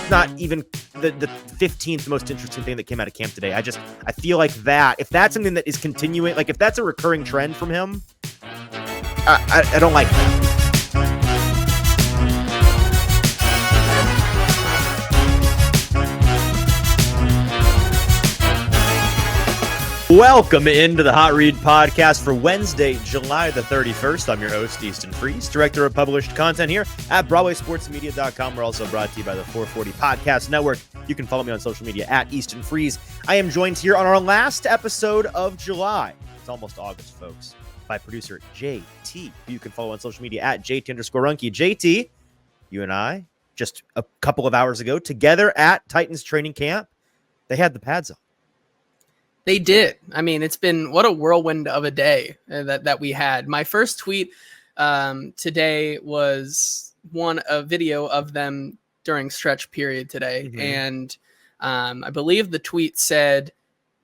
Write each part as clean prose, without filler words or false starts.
that's not even the 15th most interesting thing that came out of camp today. I feel like that, if that's something that is continuing, like if that's a recurring trend from him, I don't like that. Welcome into the Hot Read Podcast for Wednesday, July the 31st. I'm your host, Easton Freeze, director of published content here at BroadwaySportsMedia.com. We're also brought to you by the 440 Podcast Network. You can follow me on social media at Easton Freeze. I am joined here on our last episode of July. It's almost August, folks, by producer JT, who you can follow on social media at JT_Runke. JT, you and I, just a couple of hours ago, together at Titans training camp, they had the pads on. They did. I mean, it's been what a whirlwind of a day that we had. My first tweet today was a video of them during stretch period today. Mm-hmm. And I believe the tweet said,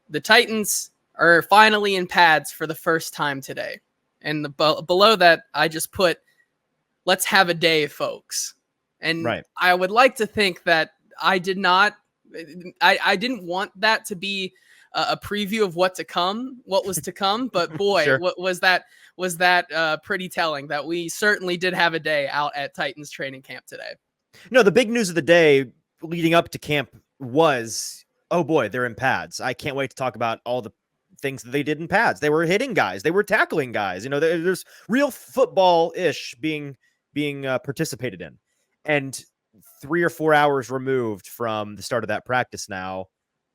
the Titans are finally in pads for the first time today. And below that, I just put, let's have a day, folks. And right. I would like to think that I didn't want that to be a preview of what was to come, but boy, sure. was that pretty telling that we certainly did have a day out at Titans training camp today. No, the big news of the day leading up to camp was, oh boy, they're in pads. I can't wait to talk about all the things that they did in pads. They were hitting guys. They were tackling guys. You know, there's real football-ish being participated in. And 3 or 4 hours removed from the start of that practice now,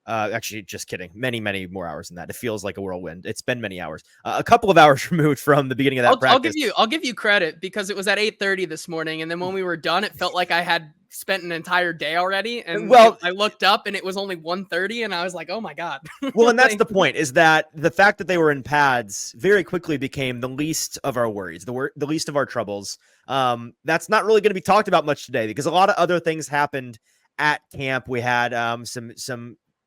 actually, just kidding. Many, many more hours than that. It feels like a whirlwind. It's been many hours. A couple of hours removed from the beginning of that practice. I'll give you credit because it was at 8:30 this morning, and then when we were done, it felt like I had spent an entire day already. And I looked up, and it was only 1:30, and I was like, "Oh my god!" Well, and that's the point: is that the fact that they were in pads very quickly became the least of our worries, the least of our troubles. That's not really going to be talked about much today because a lot of other things happened at camp. We had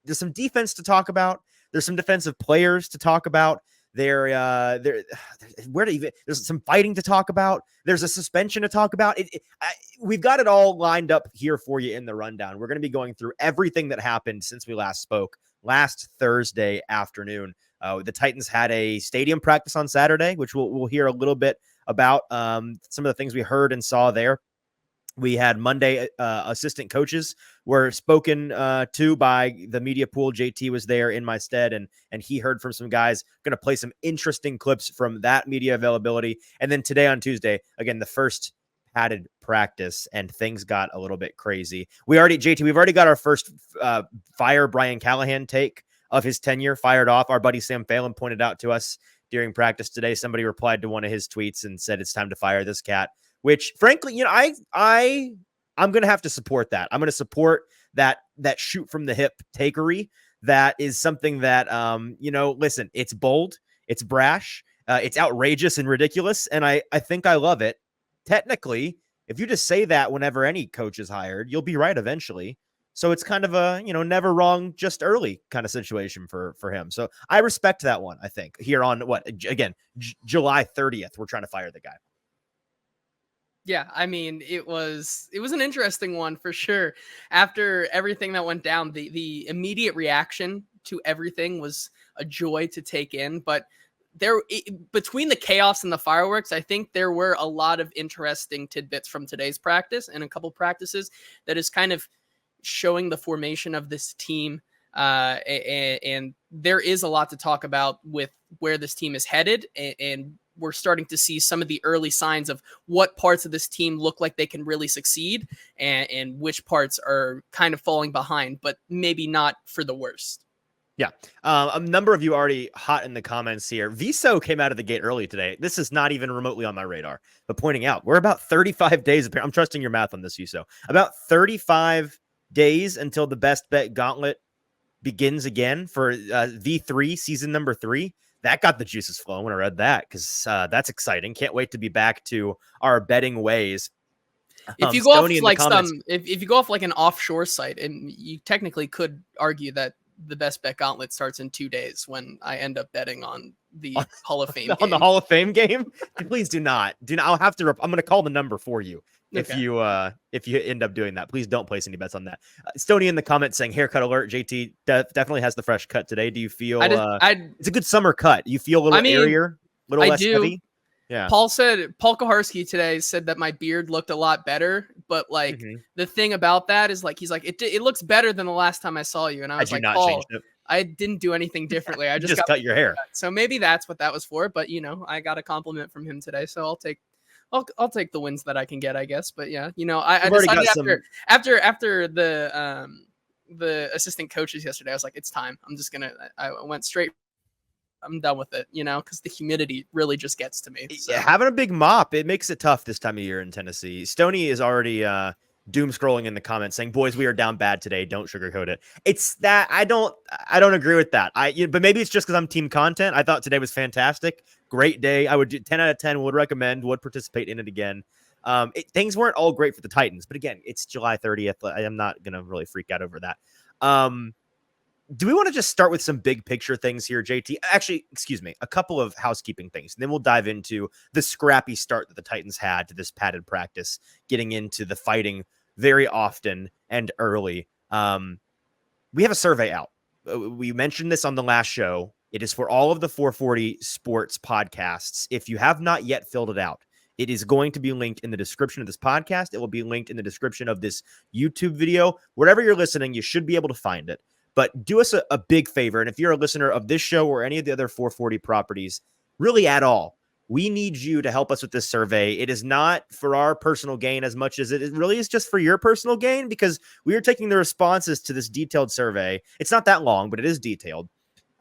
there's some defense to talk about. There's some defensive players to talk about. There's some fighting to talk about. There's a suspension to talk about. We've got it all lined up here for you in the rundown. We're going to be going through everything that happened since we last spoke last Thursday afternoon. The Titans had a stadium practice on Saturday, which we'll hear a little bit about some of the things we heard and saw there. We had Monday assistant coaches were spoken to by the media pool. JT was there in my stead, and he heard from some guys. Going to play some interesting clips from that media availability. And then today on Tuesday, again, the first padded practice, and things got a little bit crazy. We've already got our first fire Brian Callahan take of his tenure fired off. Our buddy Sam Phelan pointed out to us during practice today. Somebody replied to one of his tweets and said it's time to fire this cat. Which, frankly, you know, I'm going to have to support that. I'm going to support that shoot from the hip takery. That is something that, listen, it's bold, it's brash, it's outrageous and ridiculous, and I think I love it. Technically, if you just say that whenever any coach is hired, you'll be right eventually. So it's kind of a, never wrong, just early kind of situation for him. So I respect that one, I think. Here on, July 30th, we're trying to fire the guy. Yeah, I mean, it was an interesting one for sure. After everything that went down, the immediate reaction to everything was a joy to take in. But between the chaos and the fireworks, I think there were a lot of interesting tidbits from today's practice and a couple practices that is kind of showing the formation of this team. And there is a lot to talk about with where this team is headed, and we're starting to see some of the early signs of what parts of this team look like they can really succeed and which parts are kind of falling behind, but maybe not for the worst. Yeah. A number of you already hot in the comments here. Viso came out of the gate early today. This is not even remotely on my radar, but pointing out we're about 35 days. I'm trusting your math on this, Viso. About 35 days until the Best Bet Gauntlet begins again for V3 season number 3. That got the juices flowing when I read that, because that's exciting. Can't wait to be back to our betting ways. If you go off like if you go off like an offshore site, and you technically could argue that the Best Bet Gauntlet starts in 2 days when I end up betting on the Hall of Fame on the game. Hall of Fame game. Please do not. I'll have to. I'm going to call the number for you. If Okay. you end up doing that, please don't place any bets on that. Stoney in the comments saying haircut alert. JT definitely has the fresh cut today. Do you feel it's a good summer cut? You feel a little airier, a little less heavy? Yeah. Paul Kaharski today said that my beard looked a lot better, but like the thing about that is like, he's like, it looks better than the last time I saw you. And I was like, Paul, I didn't do anything differently. I just cut your hair. So maybe that's what that was for. But I got a compliment from him today, so I'll take the wins that I can get, I guess. But yeah, I decided after the assistant coaches yesterday, I was like, it's time. I went straight. I'm done with it, because the humidity really just gets to me. So. Yeah, having a big mop, it makes it tough this time of year in Tennessee. Stoney is already doom scrolling in the comments saying, boys, we are down bad today. Don't sugarcoat it. It's that I don't agree with that. But maybe it's just because I'm team content. I thought today was fantastic. Great day. I would do 10 out of 10, would recommend, would participate in it again. Things weren't all great for the Titans, but again, it's July 30th. I am not going to really freak out over that. Do we want to just start with some big picture things here, JT? Actually, excuse me, a couple of housekeeping things. And then we'll dive into the scrappy start that the Titans had to this padded practice, getting into the fighting very often and early. We have a survey out. We mentioned this on the last show. It is for all of the 440 sports podcasts. If you have not yet filled it out, it is going to be linked in the description of this podcast. It will be linked in the description of this YouTube video. Wherever you're listening, you should be able to find it. But do us a big favor, and if you're a listener of this show or any of the other 440 properties, really at all, we need you to help us with this survey. It is not for our personal gain as much as it really is just for your personal gain, because we are taking the responses to this detailed survey. It's not that long, but it is detailed,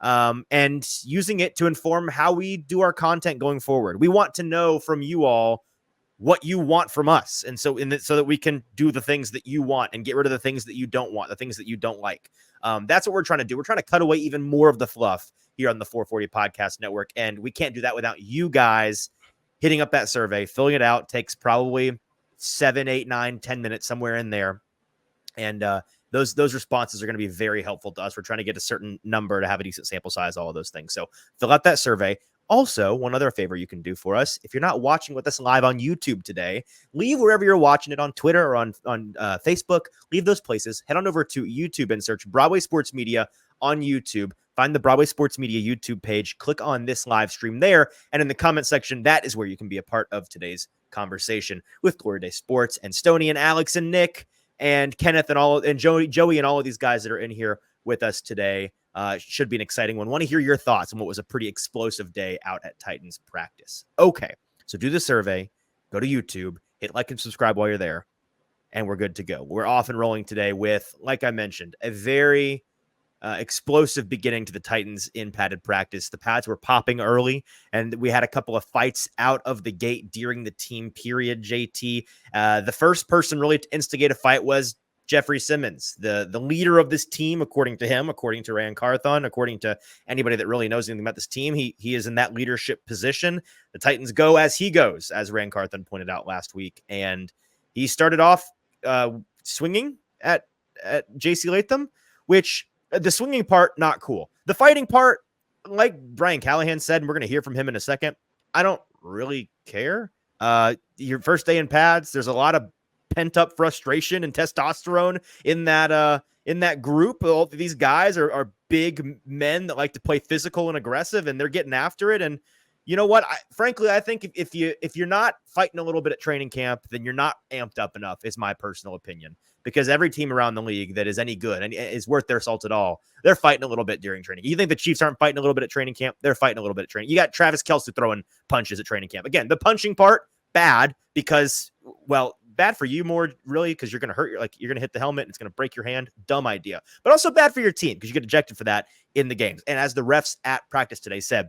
and using it to inform how we do our content going forward. We want to know from you all what you want from us, and so that we can do the things that you want and get rid of the things that you don't want, the things that you don't like. That's what we're trying to do. We're trying to cut away even more of the fluff here on the 440 Podcast Network, and we can't do that without you guys hitting up that survey, filling it out. Takes probably 7, 8, 9, 10 minutes, somewhere in there, and those responses are going to be very helpful to us. We're trying to get a certain number to have a decent sample size, all of those things. So fill out that survey. Also, one other favor you can do for us, if you're not watching with us live on YouTube today, leave wherever you're watching it, on Twitter or on Facebook. Leave those places. Head on over to YouTube and search Broadway Sports Media on YouTube. Find the Broadway Sports Media YouTube page. Click on this live stream there. And in the comment section, that is where you can be a part of today's conversation with Glory Day Sports and Stoney and Alex and Nick and Kenneth and Joey and all of these guys that are in here with us today. Should be an exciting one. Want to hear your thoughts on what was a pretty explosive day out at Titans practice. Okay, so do the survey, go to YouTube, hit like and subscribe while you're there, and we're good to go. We're off and rolling today with, like I mentioned, a very explosive beginning to the Titans in padded practice. The pads were popping early, and we had a couple of fights out of the gate during the team period, JT. The first person really to instigate a fight was Jeffery Simmons, the leader of this team, according to him, according to Ran Carthon, according to anybody that really knows anything about this team. He is in that leadership position. The Titans go as he goes, as Ran Carthon pointed out last week. And he started off swinging at JC Latham, which the swinging part, not cool. The fighting part, like Brian Callahan said, and we're going to hear from him in a second, I don't really care. Your first day in pads, there's a lot of pent up frustration and testosterone in that group. All these guys are big men that like to play physical and aggressive, and they're getting after it. And you know what? Frankly, I think if you're not fighting a little bit at training camp, then you're not amped up enough, is my personal opinion. Because every team around the league that is any good and is worth their salt at all, they're fighting a little bit during training. You think the Chiefs aren't fighting a little bit at training camp? They're fighting a little bit at training. You got Travis Kelce throwing punches at training camp. Again, the punching part, bad because, well, bad for you more really because you're going to hurt you're going to hit the helmet and it's going to break your hand. Dumb idea. But also bad for your team because you get ejected for that in the games. And as the refs at practice today said,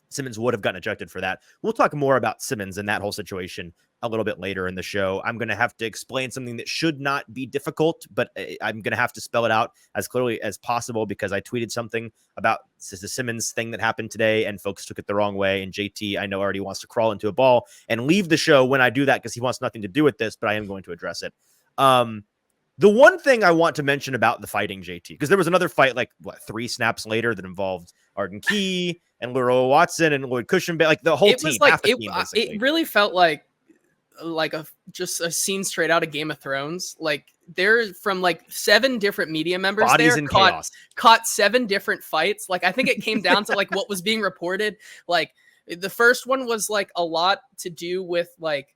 Simmons would have gotten ejected for that. We'll talk more about Simmons and that whole situation a little bit later in the show. I'm going to have to explain something that should not be difficult, but I'm going to have to spell it out as clearly as possible because I tweeted something about the Simmons thing that happened today and folks took it the wrong way. And JT, I know, already wants to crawl into a ball and leave the show when I do that because he wants nothing to do with this, but I am going to address it. The one thing I want to mention about the fighting, JT, because there was another fight like 3 snaps later that involved Arden Key, and Leroy Watson and Lloyd Cushenberry, like the whole It team, was like half the team, basically. it really felt like just a scene straight out of Game of Thrones. Like they're from like 7 different media members Bodies there in chaos. caught 7 different fights. Like I think it came down to like what was being reported. Like the first one was like a lot to do with like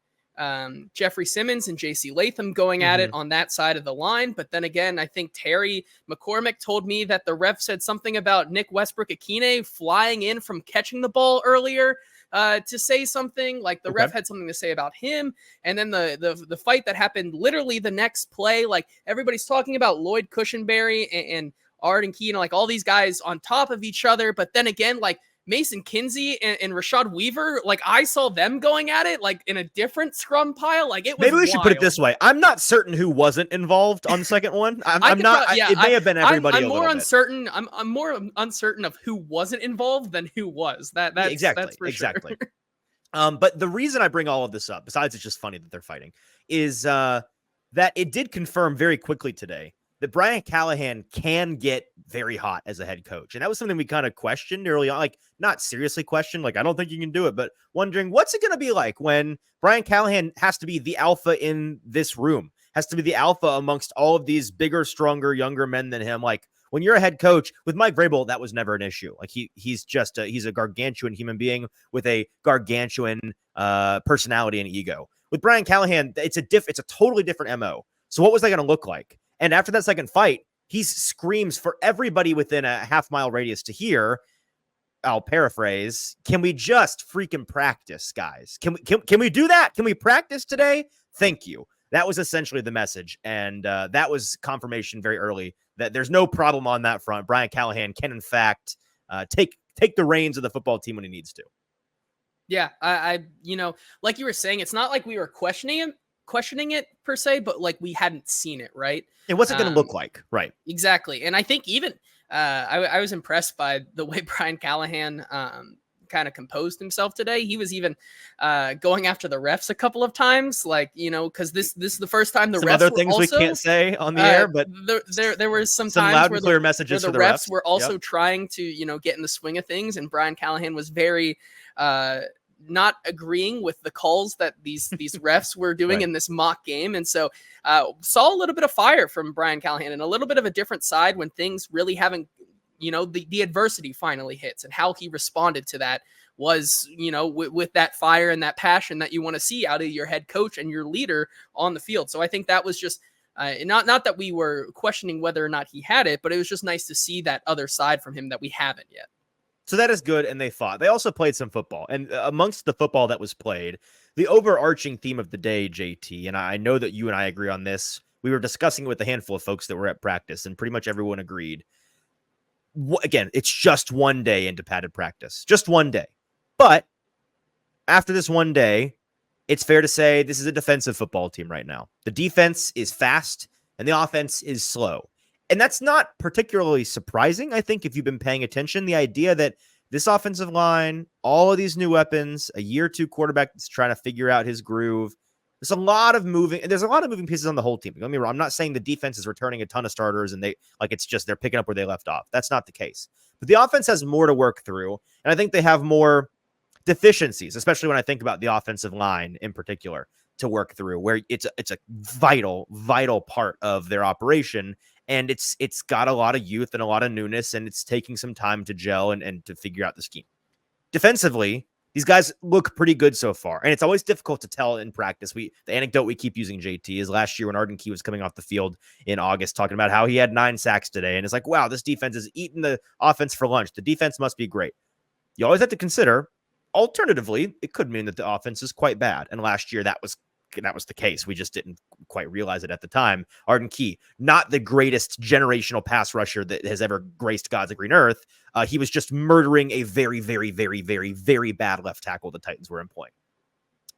Jeffery Simmons and JC Latham going at it on that side of the line. But then again, I think Terry McCormick told me that the ref said something about Nick Westbrook-Akine flying in from catching the ball earlier to say something. Like the ref had something to say about him. And then the fight that happened literally the next play, like everybody's talking about Lloyd Cushenberry and Arden, like all these guys on top of each other. But then again, like Mason Kinsey and Rashad Weaver, like I saw them going at it like in a different scrum pile. Like it was maybe we should put it this way. I'm not certain who wasn't involved on the second one. I'm not. It may have been everybody. I'm more uncertain. I'm more uncertain of who wasn't involved than who was. That's for sure. But the reason I bring all of this up, besides it's just funny that they're fighting, is that it did confirm very quickly today that Brian Callahan can get very hot as a head coach. And that was something we kind of questioned early on, like not seriously questioned, like I don't think you can do it, but wondering what's it going to be like when Brian Callahan has to be the alpha in this room, has to be the alpha amongst all of these bigger, stronger, younger men than him. Like when you're a head coach with Mike Vrabel, that was never an issue. Like he's a gargantuan human being with a gargantuan personality and ego. With Brian Callahan, it's a totally different MO. So what was that going to look like? And after that second fight, he screams for everybody within a half-mile radius to hear, I'll paraphrase, can we just freaking practice, guys? Can we do that? Can we practice today? Thank you. That was essentially the message. And that was confirmation very early that there's no problem on that front. Brian Callahan can, in fact, take the reins of the football team when he needs to. Yeah, I like you were saying, it's not like we were questioning it per se, but like we hadn't seen it, right? And what's it going to look like? Right. Exactly. And I think even I was impressed by the way Brian Callahan kind of composed himself today. He was even going after the refs a couple of times, like, because this is the first time some refs other things also, we can't say on the air, but there were some times loud and clear messages where the refs were also trying to, get in the swing of things. And Brian Callahan was very not agreeing with the calls that these refs were doing in this mock game. And so saw a little bit of fire from Brian Callahan and a little bit of a different side when things really haven't, the adversity finally hits, and how he responded to that was, with that fire and that passion that you want to see out of your head coach and your leader on the field. So I think that was just not that we were questioning whether or not he had it, but it was just nice to see that other side from him that we haven't yet. So that is good, and they fought. They also played some football. And amongst the football that was played, the overarching theme of the day, JT, and I know that you and I agree on this, we were discussing it with a handful of folks that were at practice, and pretty much everyone agreed. Again, it's just one day into padded practice. Just one day. But after this one day, it's fair to say this is a defensive football team right now. The defense is fast, and the offense is slow. And that's not particularly surprising, I think, if you've been paying attention. The idea that this offensive line, all of these new weapons, a year 2 quarterback that's trying to figure out his groove. There's a lot of moving pieces on the whole team. Don't get me wrong, I'm not saying the defense is returning a ton of starters and it's just they're picking up where they left off. That's not the case. But the offense has more to work through, and I think they have more deficiencies, especially when I think about the offensive line in particular, to work through, where it's a vital part of their operation. And it's got a lot of youth and a lot of newness, and it's taking some time to gel and to figure out the scheme. Defensively, these guys look pretty good so far, and it's always difficult to tell in practice. The anecdote we keep using, JT, is last year when Arden was coming off the field in August talking about how he had 9 sacks today, and it's like, wow, this defense is eating the offense for lunch. The defense must be great. You always have to consider, alternatively, it could mean that the offense is quite bad, and last year that was the case. We just didn't quite realize it at the time. Arden, not the greatest generational pass rusher that has ever graced God's green earth. He was just murdering a very, very, very, very, very bad left tackle the Titans were employing.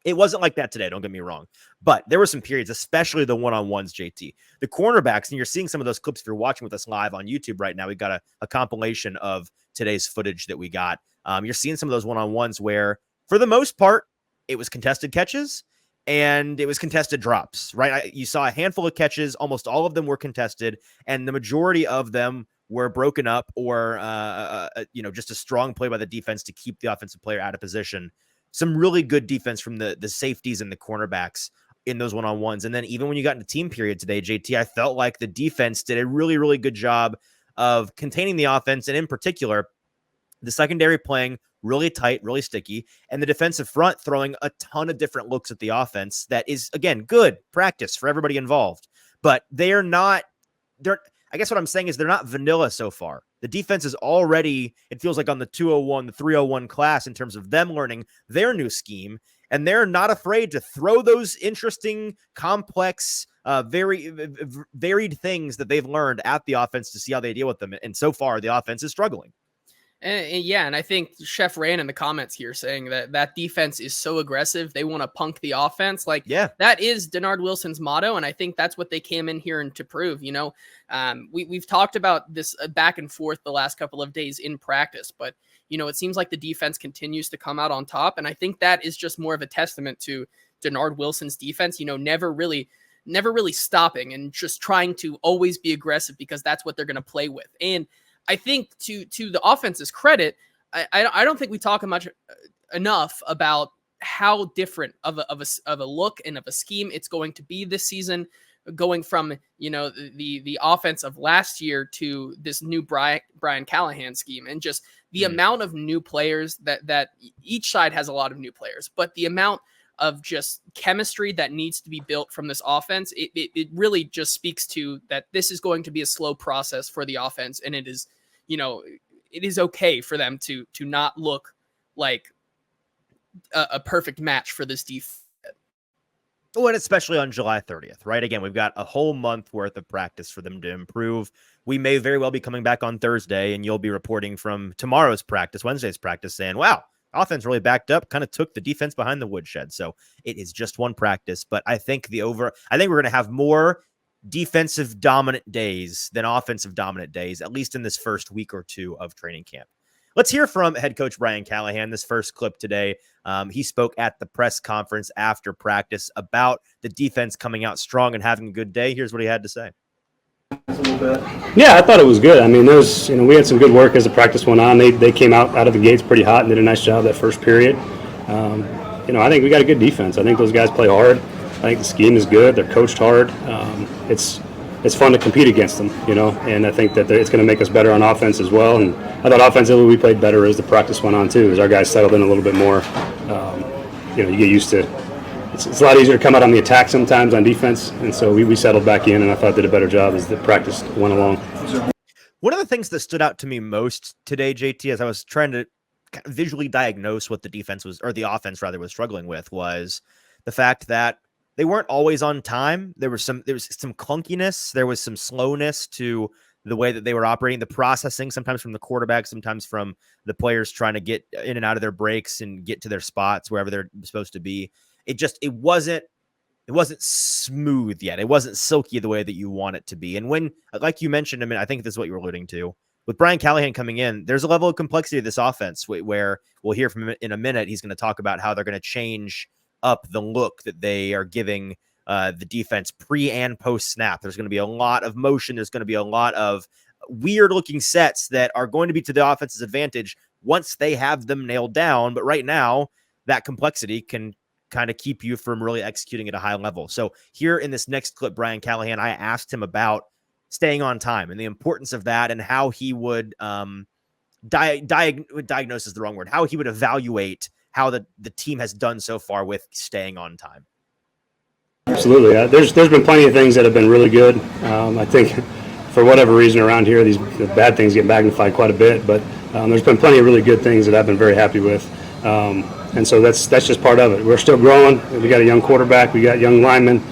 It wasn't like that today, don't get me wrong. But there were some periods, especially the one-on-ones, JT. The cornerbacks, and you're seeing some of those clips if you're watching with us live on YouTube right now. We've got a compilation of today's footage that we got. You're seeing some of those one-on-ones where, for the most part, it was contested catches, and it was contested drops, right? You saw a handful of catches. Almost all of them were contested, and the majority of them were broken up or, just a strong play by the defense to keep the offensive player out of position. Some really good defense from the safeties and the cornerbacks in those one-on-ones. And then even when you got into team period today, JT, I felt like the defense did a really, really good job of containing the offense. And in particular, the secondary playing really tight, really sticky, and the defensive front throwing a ton of different looks at the offense. That is, again, good practice for everybody involved. But I guess what I'm saying is they're not vanilla so far. The defense is already, it feels like, on the 201, the 301 class in terms of them learning their new scheme, and they're not afraid to throw those interesting, complex, very varied things that they've learned at the offense to see how they deal with them. And so far, the offense is struggling. And I think Chef ran in the comments here saying that defense is so aggressive. They want to punk the offense. Like, yeah, that is Denard Wilson's motto. And I think that's what they came in here and to prove. We've talked about this back and forth the last couple of days in practice, but, it seems like the defense continues to come out on top. And I think that is just more of a testament to Denard Wilson's defense, never really stopping and just trying to always be aggressive because that's what they're going to play with. And I think to the offense's credit, I don't think we talk enough about how different of a look and of a scheme it's going to be this season, going from the offense of last year to this new Brian Callahan scheme, and just the amount of new players that each side has a lot of new players, but the amount of just chemistry that needs to be built from this offense, it really just speaks to that this is going to be a slow process for the offense. And it is, it is okay for them to not look like a perfect match for this defense. Oh, and especially on July 30th, right? Again, we've got a whole month worth of practice for them to improve. We may very well be coming back on Thursday, and you'll be reporting from tomorrow's practice, Wednesday's practice, saying, wow, offense really backed up, kind of took the defense behind the woodshed. So it is just one practice, but I think we're going to have more defensive dominant days than offensive dominant days, at least in this first week or two of training camp. Let's hear from head coach Brian Callahan. This first clip today, he spoke at the press conference after practice about the defense coming out strong and having a good day. Here's what he had to say. Yeah, I thought it was good. I mean, we had some good work as the practice went on. They came out of the gates pretty hot and did a nice job that first period. I think we got a good defense. I think those guys play hard. I think the scheme is good. They're coached hard. It's fun to compete against them, and I think that it's going to make us better on offense as well. And I thought offensively we played better as the practice went on too, as our guys settled in a little bit more. You get used to. It's a lot easier to come out on the attack sometimes on defense, and so we settled back in, and I thought did a better job as the practice went along. One of the things that stood out to me most today, JT, as I was trying to visually diagnose what the defense was, or the offense rather, was struggling with, was the fact that they weren't always on time. There was some clunkiness. There was some slowness to the way that they were operating, the processing, sometimes from the quarterback, sometimes from the players trying to get in and out of their breaks and get to their spots wherever they're supposed to be. It wasn't smooth yet. It wasn't silky the way that you want it to be. And when, like you mentioned, I think this is what you were alluding to, with Brian Callahan coming in, there's a level of complexity to this offense where we'll hear from him in a minute. He's going to talk about how they're going to change up the look that they are giving the defense pre and post snap. There's going to be a lot of motion. There's going to be a lot of weird looking sets that are going to be to the offense's advantage once they have them nailed down. But right now, that complexity can kind of keep you from really executing at a high level. So here in this next clip, Brian Callahan, I asked him about staying on time and the importance of that, and how he would diagnose is the wrong word, how he would evaluate how the team has done so far with staying on time. Absolutely. There's been plenty of things that have been really good. I think for whatever reason around here, the bad things get magnified quite a bit, but there's been plenty of really good things that I've been very happy with. And so that's just part of it. We're still growing. We got a young quarterback. We got young linemen.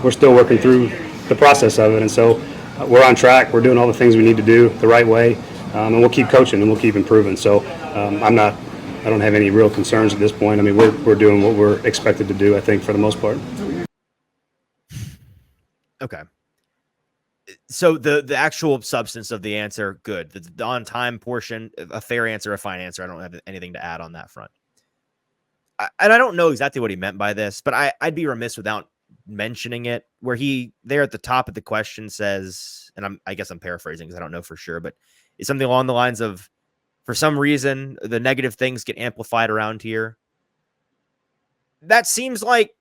We're still working through the process of it. And so we're on track. We're doing all the things we need to do the right way. And we'll keep coaching and we'll keep improving. So I don't have any real concerns at this point. I mean, we're doing what we're expected to do, I think, for the most part. Okay. So the actual substance of the answer, good. The on-time portion, a fair answer, a fine answer. I don't have anything to add on that front. And I don't know exactly what he meant by this, but I'd be remiss without mentioning it, where he there at the top of the question says, and I guess I'm paraphrasing because I don't know for sure, but it's something along the lines of, for some reason, the negative things get amplified around here. That seems like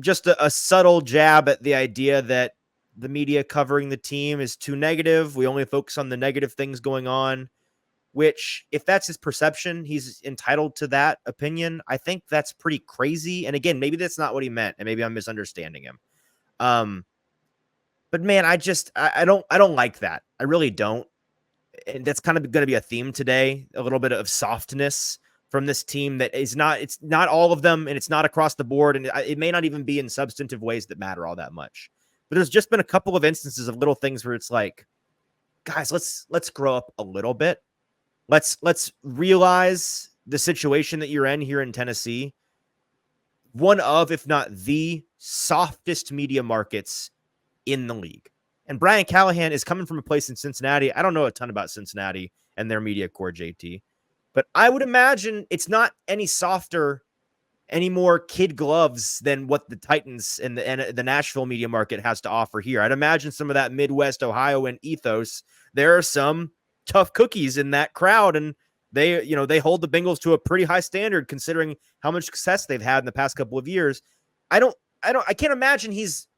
just a subtle jab at the idea that the media covering the team is too negative. We only focus on the negative things going on, which, if that's his perception, he's entitled to that opinion. I think that's pretty crazy. And again, maybe that's not what he meant, and maybe I'm misunderstanding him. But man, I don't like that. I really don't. And that's kind of going to be a theme today, a little bit of softness from this team that is not, it's not all of them, and it's not across the board. And it may not even be in substantive ways that matter all that much. But there's just been a couple of instances of little things where it's like, guys, let's grow up a little bit. Let's realize the situation that you're in here in Tennessee. One of, if not the softest media markets in the league. And Brian Callahan is coming from a place in Cincinnati. I don't know a ton about Cincinnati and their media core, JT, but I would imagine it's not any softer, any more kid gloves than what the Titans and the Nashville media market has to offer here. I'd imagine some of that Midwest Ohioan ethos. There are some tough cookies in that crowd, and they hold the Bengals to a pretty high standard considering how much success they've had in the past couple of years. I can't imagine he's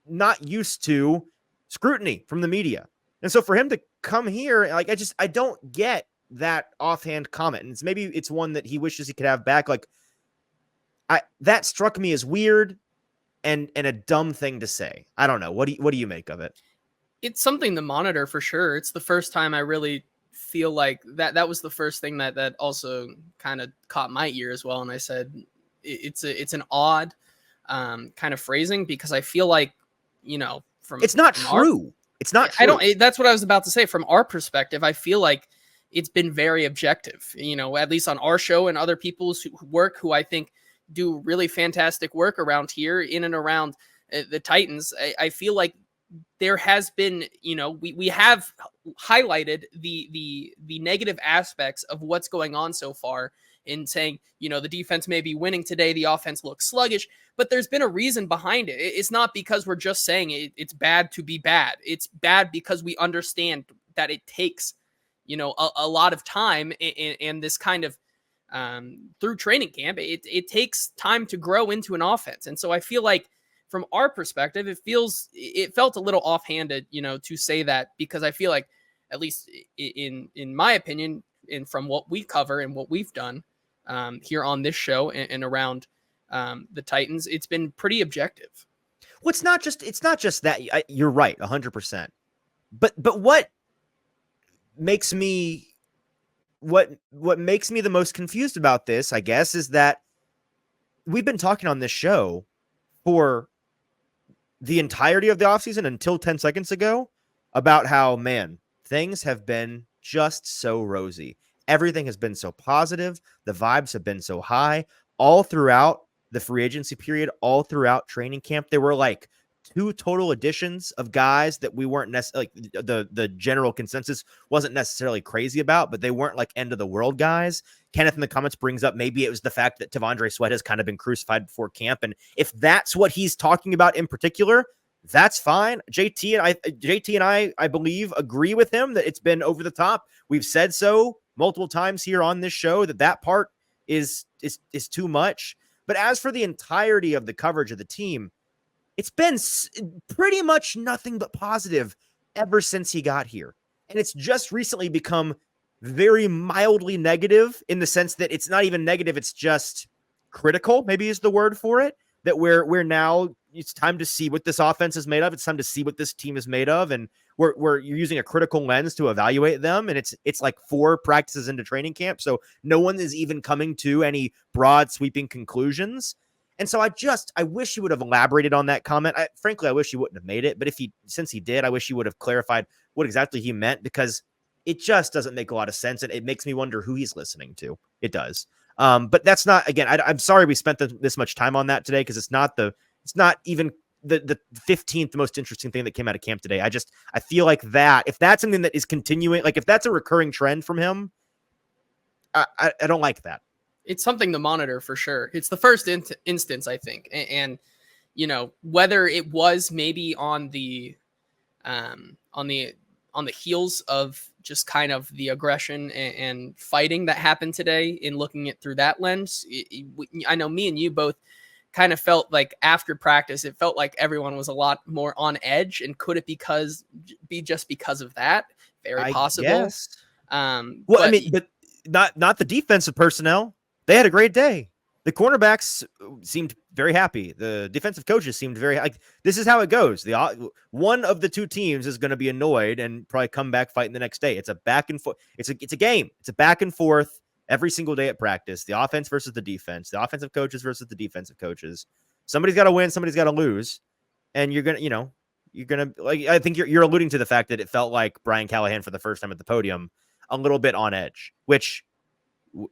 not used to scrutiny from the media. And so for him to come here, like, I don't get that offhand comment. And maybe it's one that he wishes he could have back. Like, that struck me as weird and a dumb thing to say. I don't know. What do you make of it? It's something to monitor for sure. It's the first time I really feel like that was the first thing that also kind of caught my ear as well. And I said, it's an odd kind of phrasing, because I feel like, it's not true. It's not true. That's what I was about to say. From our perspective, I feel like it's been very objective, at least on our show, and other people's work who I think do really fantastic work around here in and around the Titans. I feel like there has been, we have highlighted the negative aspects of what's going on so far, in saying, the defense may be winning today, the offense looks sluggish, but there's been a reason behind it. It's not because we're just saying it's bad to be bad. It's bad because we understand that it takes, a lot of time and this kind of, through training camp, it takes time to grow into an offense. And so I feel like, from our perspective, it felt a little offhanded, to say that, because I feel like, at least in my opinion, and from what we cover and what we've done here on this show and around the Titans, it's been pretty objective. Well, it's not just that. You're right, 100%. But what makes me the most confused about this, I guess, is that we've been talking on this show for the entirety of the offseason until 10 seconds ago about how, man, things have been just so rosy. Everything has been so positive. The vibes have been so high all throughout the free agency period, all throughout training camp. There were like 2 total additions of guys that we weren't necessarily, like, the general consensus wasn't necessarily crazy about, but they weren't like end of the world guys. Kenneth in the comments brings up, maybe it was the fact that Tavondre Sweat has kind of been crucified before camp. And if that's what he's talking about in particular, that's fine. JT and I believe, agree with him that it's been over the top. We've said so multiple times here on this show that part is too much. But as for the entirety of the coverage of the team, it's been pretty much nothing but positive ever since he got here. And it's just recently become very mildly negative, in the sense that it's not even negative. It's just critical, maybe is the word for it, that we're now, it's time to see what this offense is made of. It's time to see what this team is made of. And you're using a critical lens to evaluate them. And it's like 4 practices into training camp. So no one is even coming to any broad sweeping conclusions. And so I wish he would have elaborated on that comment. Frankly, I wish he wouldn't have made it. But since he did, I wish he would have clarified what exactly he meant, because it just doesn't make a lot of sense. And it makes me wonder who he's listening to. It does. But that's not, again, I'm sorry we spent this much time on that today, because it's not even the 15th most interesting thing that came out of camp today. I feel like that if that's something that is continuing, like if that's a recurring trend from him, I don't like that. It's something to monitor for sure. It's the first instance, I think. And you know, whether it was maybe on the heels of just kind of the aggression and fighting that happened today, in looking at through that lens, I know me and you both kind of felt like after practice, it felt like everyone was a lot more on edge. And could it be just because of that? Very possible. Yes. Well, I mean, but not the defensive personnel. They had a great day. The cornerbacks seemed very happy. The defensive coaches seemed very like, this is how it goes. One of the two teams is going to be annoyed and probably come back fighting the next day. It's a back and forth. It's a game. It's a back and forth every single day at practice. The offense versus the defense. The offensive coaches versus the defensive coaches. Somebody's got to win. Somebody's got to lose. And you're gonna, like, I think you're alluding to the fact that it felt like Brian Callahan for the first time at the podium a little bit on edge, which,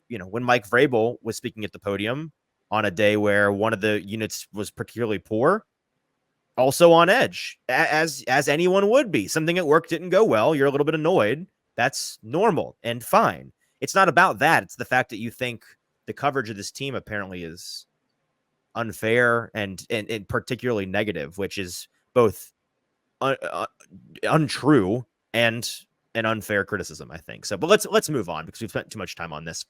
you know, when Mike Vrabel was speaking at the podium on a day where one of the units was particularly poor, also on edge, as anyone would be. Something at work didn't go well. You're a little bit annoyed. That's normal and fine. It's not about that. It's the fact that you think the coverage of this team apparently is unfair and particularly negative, which is both untrue and an unfair criticism, I think. So, but let's move on because we've spent too much time on this.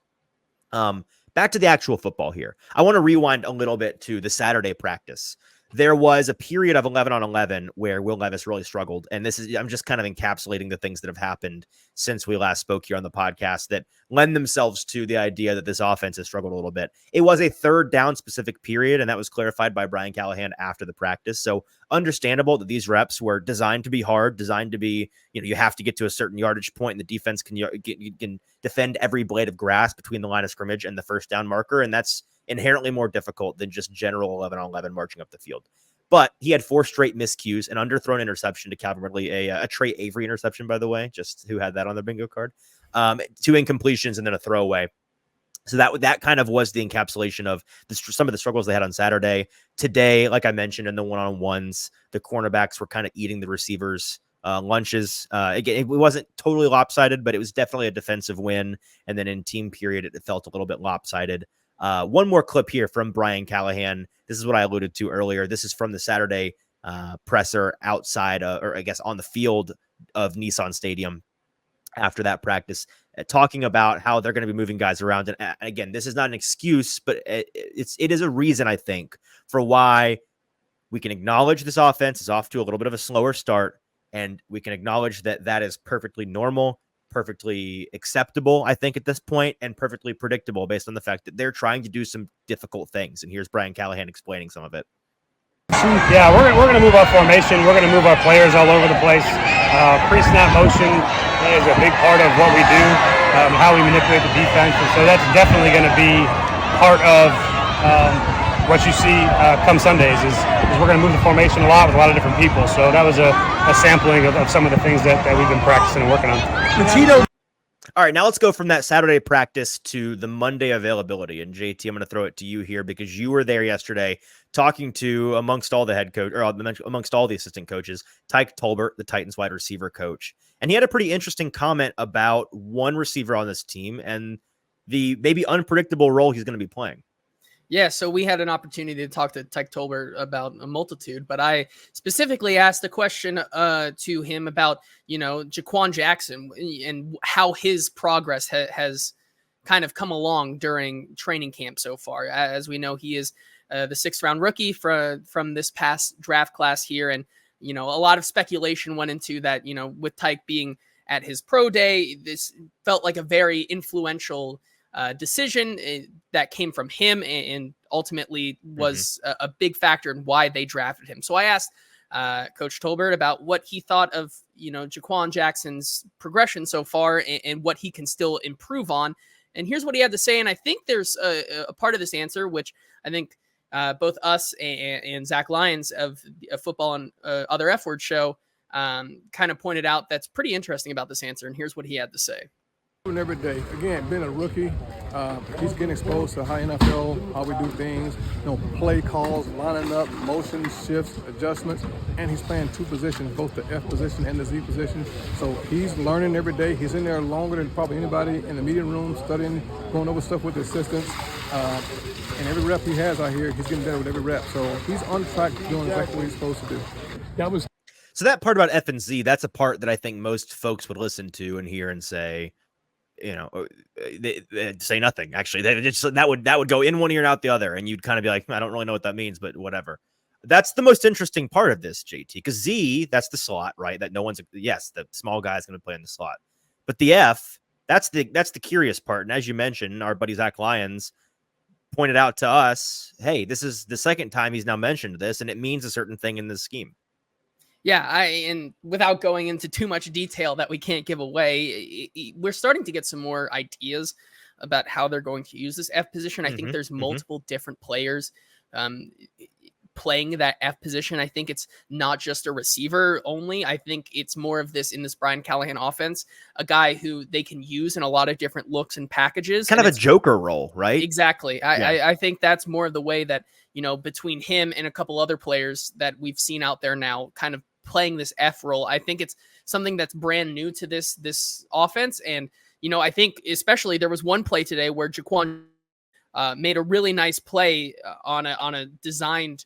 Back to the actual football here. I want to rewind a little bit to the Saturday practice. There was a period of 11 on 11 where Will Levis really struggled. And I'm just kind of encapsulating the things that have happened since we last spoke here on the podcast that lend themselves to the idea that this offense has struggled a little bit. It was a third down specific period, and that was clarified by Brian Callahan after the practice. So understandable that these reps were designed to be hard, designed to be, you know, you have to get to a certain yardage point and the defense can defend every blade of grass between the line of scrimmage and the first down marker. And that's inherently more difficult than just general 11 on 11 marching up the field. But he had 4 straight miscues, an underthrown interception to Calvin Ridley, a Trey Avery interception, by the way, just who had that on their bingo card, 2 incompletions and then a throwaway. So that kind of was the encapsulation of some of the struggles they had on Saturday. Today, like I mentioned, in the one-on-ones, the cornerbacks were kind of eating the receivers' lunches. Again, it wasn't totally lopsided, but it was definitely a defensive win. And then in team period, it felt a little bit lopsided. One more clip here from Brian Callahan. This is what I alluded to earlier. This is from the Saturday presser outside, or I guess on the field of Nissan Stadium after that practice, talking about how they're going to be moving guys around. And again, this is not an excuse, but it is a reason, I think, for why we can acknowledge this offense is off to a little bit of a slower start, and we can acknowledge that that is perfectly normal, perfectly acceptable, I think, at this point, and perfectly predictable based on the fact that they're trying to do some difficult things. And here's Brian Callahan explaining some of it. Yeah, we're gonna move our formation. We're gonna move our players all over the place. Pre-snap motion is a big part of what we do, how we manipulate the defense, and so that's definitely going to be part of what you see come Sundays. Is we're going to move the formation a lot with a lot of different people. So that was a sampling of some of the things that we've been practicing and working on. All right, now let's go from that Saturday practice to the Monday availability. And JT, I'm going to throw it to you here because you were there yesterday talking to, amongst all the head coach, or amongst all the assistant coaches, Tyke Tolbert, the Titans wide receiver coach. And he had a pretty interesting comment about one receiver on this team and the maybe unpredictable role he's going to be playing. Yeah, so we had an opportunity to talk to Tyke Tolbert about a multitude, but I specifically asked a question to him about, Jaquan Jackson and how his progress has kind of come along during training camp so far. As we know, he is the 6th round rookie from this past draft class here. And, a lot of speculation went into that, with Tyke being at his pro day, this felt like a very influential decision that came from him and ultimately was a big factor in why they drafted him. So I asked Coach Tolbert about what he thought of, Jaquan Jackson's progression so far and what he can still improve on. And here's what he had to say. And I think there's a part of this answer, which I think both us and Zach Lyons of Football and Other F Word show kind of pointed out that's pretty interesting about this answer. And here's what he had to say. Every day. Again, being a rookie, he's getting exposed to high NFL, how we do things, play calls, lining up, motion shifts, adjustments, and he's playing 2 positions, both the F position and the Z position. So he's learning every day. He's in there longer than probably anybody in the meeting room, studying, going over stuff with the assistants. And every rep he has out here, he's getting better with every rep. So he's on track doing exactly what he's supposed to do. So that part about F and Z, that's a part that I think most folks would listen to and hear and say, they'd say nothing. Actually, that would go in one ear and out the other, and you'd kind of be like, I don't really know what that means, but whatever. That's the most interesting part of this, JT, because Z, that's the slot, right? That no one's, yes, the small guy is going to play in the slot, but the F, that's the curious part. And as you mentioned, our buddy Zach Lyons pointed out to us, hey, this is the second time he's now mentioned this, and it means a certain thing in this scheme. Yeah, and without going into too much detail that we can't give away, we're starting to get some more ideas about how they're going to use this F position. I think there's multiple different players playing that F position. I think it's not just a receiver only. I think it's more of this in this Brian Callahan offense, a guy who they can use in a lot of different looks and packages. Kind of a joker role, right? Exactly. I think that's more of the way that, between him and a couple other players that we've seen out there now kind of playing this F role. I think it's something that's brand new to this offense. And, I think especially there was one play today where Jaquan made a really nice play on a designed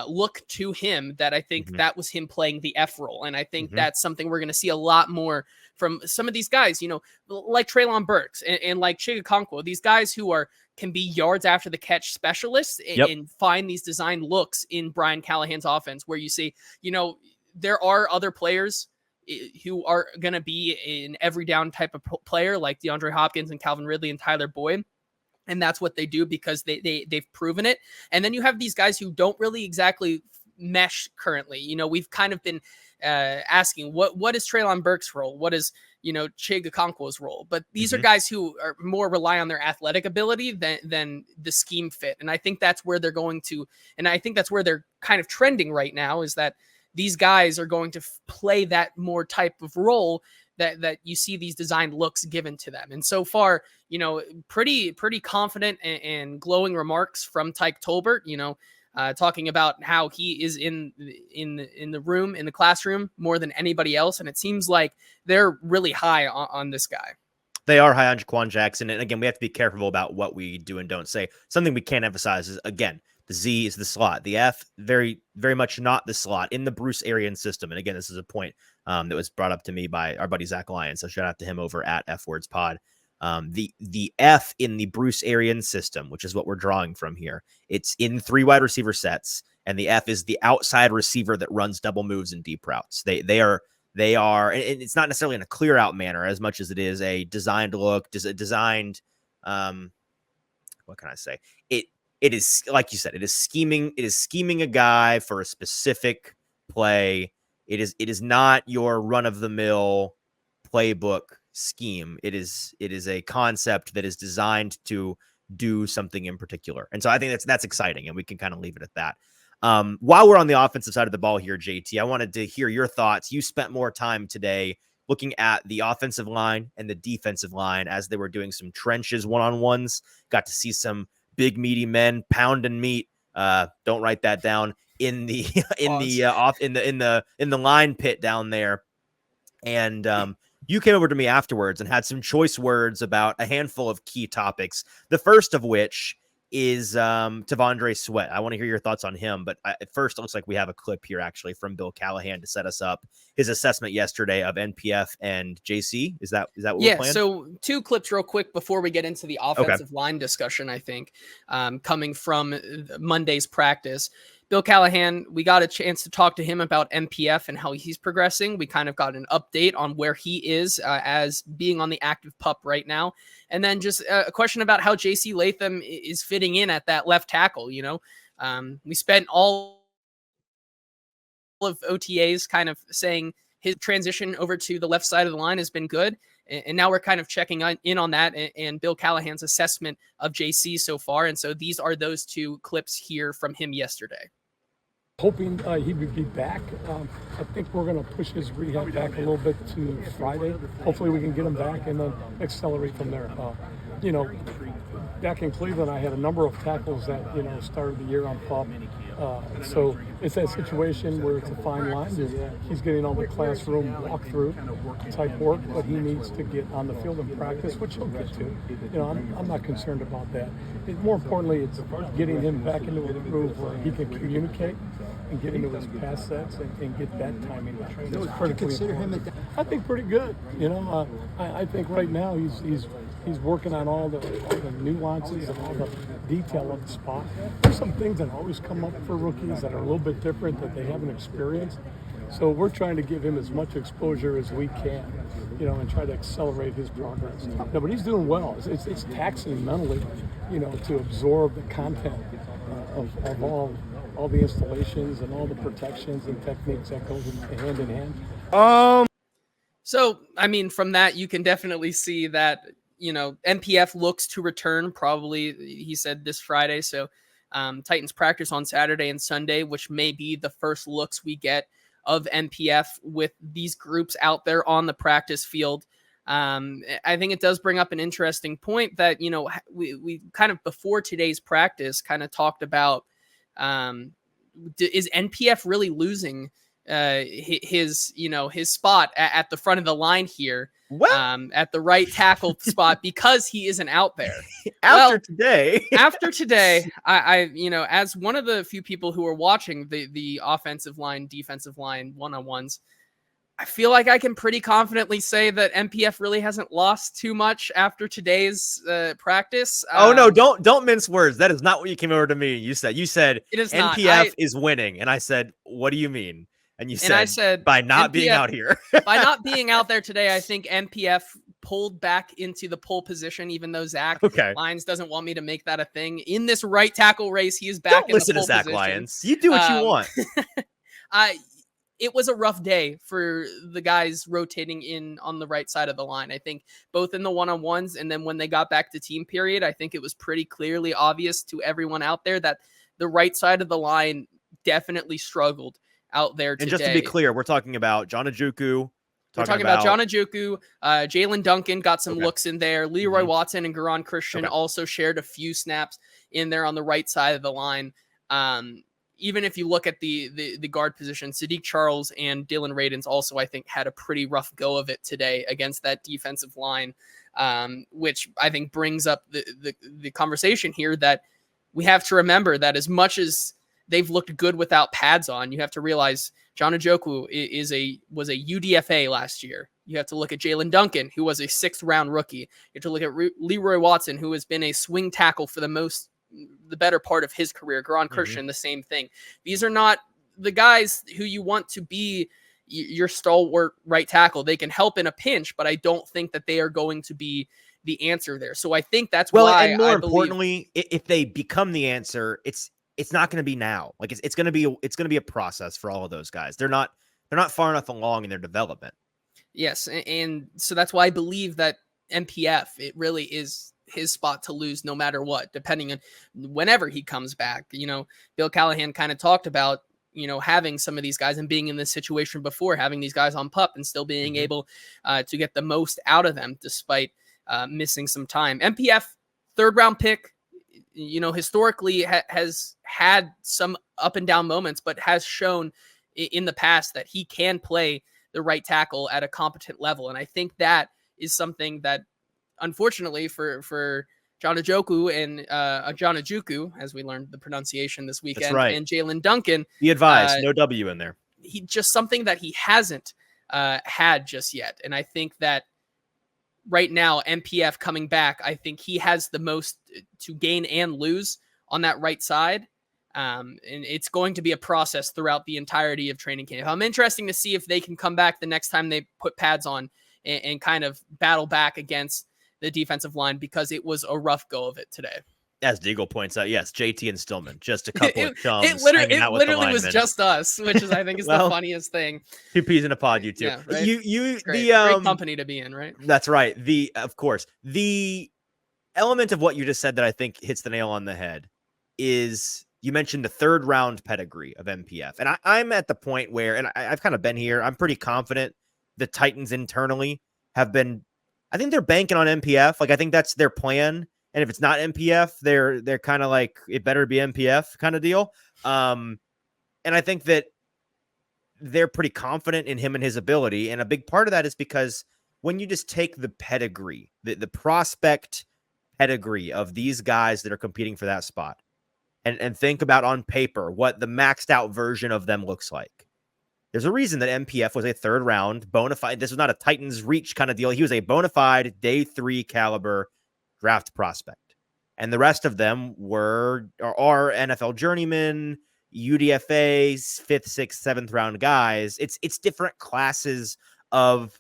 look to him that I think that was him playing the F role. And I think that's something we're going to see a lot more from some of these guys, like Treylon Burks and like Chigakonkwo, these guys who can be yards after the catch specialists and find these designed looks in Brian Callahan's offense where you see, there are other players who are going to be an every down type of player like DeAndre Hopkins and Calvin Ridley and Tyler Boyd. And that's what they do because they've proven it. And then you have these guys who don't really exactly mesh currently. We've kind of been asking what is Treylon Burks' role? What is, Chigakonkwo's role? But these are guys who are more rely on their athletic ability than the scheme fit. And I think that's where they're going to, and I think that's where they're kind of trending right now is that these guys are going to play that more type of role that you see these designed looks given to them. And so far, pretty confident and glowing remarks from Tyke Tolbert, talking about how he is in the room, in the classroom more than anybody else. And it seems like they're really high on this guy. They are high on Jaquan Jackson. And again, we have to be careful about what we do and don't say. Something we can't emphasize is, again, the Z is the slot. The F, very, very much not the slot in the Bruce Arians system. And again, this is a point that was brought up to me by our buddy Zach Lyons. So shout out to him over at F Words Pod. The F in the Bruce Arians system, which is what we're drawing from here, it's in 3 wide receiver sets, and the F is the outside receiver that runs double moves and deep routes. They are, and it's not necessarily in a clear out manner as much as it is a designed look, designed. What can I say? It is, like you said, it is scheming a guy for a specific play. It is not your run of the mill playbook scheme. It is a concept that is designed to do something in particular. And so I think that's exciting, and we can kind of leave it at that. While we're on the offensive side of the ball here, JT, I wanted to hear your thoughts. You spent more time today looking at the offensive line and the defensive line as they were doing some trenches one-on-ones. Got to see some big meaty men pounding meat. Don't write that down in the line pit down there. And you came over to me afterwards and had some choice words about a handful of key topics. The first of which is T'Vondre Sweat. I want to hear your thoughts on him, but at first it looks like we have a clip here actually from Bill Callahan to set us up. His assessment yesterday of NPF and JC. Is that what we're playing? So 2 clips real quick before we get into the offensive line discussion, I think, coming from Monday's practice. Bill Callahan, we got a chance to talk to him about MPF and how he's progressing. We kind of got an update on where he is as being on the active pup right now. And then just a question about how JC Latham is fitting in at that left tackle. We spent all of OTAs kind of saying his transition over to the left side of the line has been good. And now we're kind of checking in on that and Bill Callahan's assessment of JC so far. And so these are those 2 clips here from him yesterday. Hoping he would be back. I think we're going to push his rehab back a little bit to Friday. Hopefully we can get him back and then accelerate from there. Back in Cleveland, I had a number of tackles that, started the year on pup. So it's that situation where it's a fine line. He's getting all the classroom walkthrough type work, but he needs to get on the field and practice, which he'll get to. I'm not concerned about that. More importantly, it's getting him back into a groove where he can communicate and get into his pass sets and get that timing right. That's critically important. I think pretty good. I think right now he's working on all the nuances and all the detail of the spot. There's some things that always come up for rookies that are a little bit different that they haven't experienced. So we're trying to give him as much exposure as we can, and try to accelerate his progress. No, but he's doing well. It's taxing mentally, to absorb the content of all the installations and all the protections and techniques that goes hand in hand. So, I mean, from that, you can definitely see that, MPF looks to return probably, he said, this Friday. So Titans practice on Saturday and Sunday, which may be the first looks we get of MPF with these groups out there on the practice field. I think it does bring up an interesting point that, we kind of before today's practice kind of talked about, is NPF really losing his spot at the front of the line here, at the right tackle spot because he isn't out there. After today, I as one of the few people who are watching the offensive line, defensive line one-on-ones, I feel like I can pretty confidently say that MPF really hasn't lost too much after today's practice. No, don't mince words. That is not what you came over to me. You said it is NPF is winning, and I said, "What do you mean?" And you said, I said by not being out here, by not being out there today, I think MPF pulled back into the pole position, even though Zach Lyons doesn't want me to make that a thing in this right tackle race. He is back. Don't listen to Zach position. Lyons. You do what you want. It was a rough day for the guys rotating in on the right side of the line. I think both in the one-on-ones and then when they got back to team period, I think it was pretty clearly obvious to everyone out there that the right side of the line definitely struggled out there today. And just to be clear, we're talking about John Ojukwu. We're talking about John Ojukwu. Jalen Duncan got some looks in there. Leroy Watson and Garon Christian also shared a few snaps in there on the right side of the line. Even if you look at the guard position, Sadiq Charles and Dylan Radins also, I think, had a pretty rough go of it today against that defensive line, which I think brings up the conversation here that we have to remember that as much as they've looked good without pads on, you have to realize John Ojukwu was a UDFA last year. You have to look at Jalen Duncan, who was a 6th round rookie. You have to look at Leroy Watson, who has been a swing tackle for the better part of his career. Garon Christian, the same thing. These are not the guys who you want to be your stalwart right tackle. They can help in a pinch, but I don't think that they are going to be the answer there. So I think that's why. And more importantly, if they become the answer, it's not going to be now. Like it's going to be a process for all of those guys. They're not far enough along in their development. Yes, and so that's why I believe that MPF, it really is his spot to lose no matter what, depending on whenever he comes back. Bill Callahan kind of talked about, having some of these guys and being in this situation before, having these guys on PUP and still being able to get the most out of them despite missing some time. MPF, 3rd round pick, historically has had some up and down moments, but has shown in the past that he can play the right tackle at a competent level. And I think that is something that, unfortunately for John Ojukwu and John Ojukwu, as we learned the pronunciation this weekend, and Jalen Duncan, be advised, no W in there. He just something that he hasn't had just yet. And I think that right now, MPF coming back, I think he has the most to gain and lose on that right side. And it's going to be a process throughout the entirety of training camp. I'm interested to see if they can come back the next time they put pads on and kind of battle back against the defensive line, because it was a rough go of it today. As Deagle points out, yes, JT and Stillman, just a couple of chums. It literally was just us, which is, I think, is the funniest thing. 2 peas in a pod, you two. Yeah, right? Great company to be in, right? That's right. Of course, the element of what you just said that I think hits the nail on the head is you mentioned the 3rd round pedigree of MPF, and I'm at the point where, and I've kind of been here. I'm pretty confident the Titans internally have been. I think they're banking on MPF. Like, I think that's their plan. And if it's not MPF, they're kind of like, it better be MPF kind of deal. And I think that they're pretty confident in him and his ability. And a big part of that is because when you just take the pedigree, the prospect pedigree of these guys that are competing for that spot, and think about on paper what the maxed out version of them looks like. There's a reason that MPF was a third round bona fide. This was not a Titans reach kind of deal. He was a bona fide day 3 caliber draft prospect. And the rest of them are NFL journeymen, UDFAs, 5th, 6th, 7th round guys. It's different classes of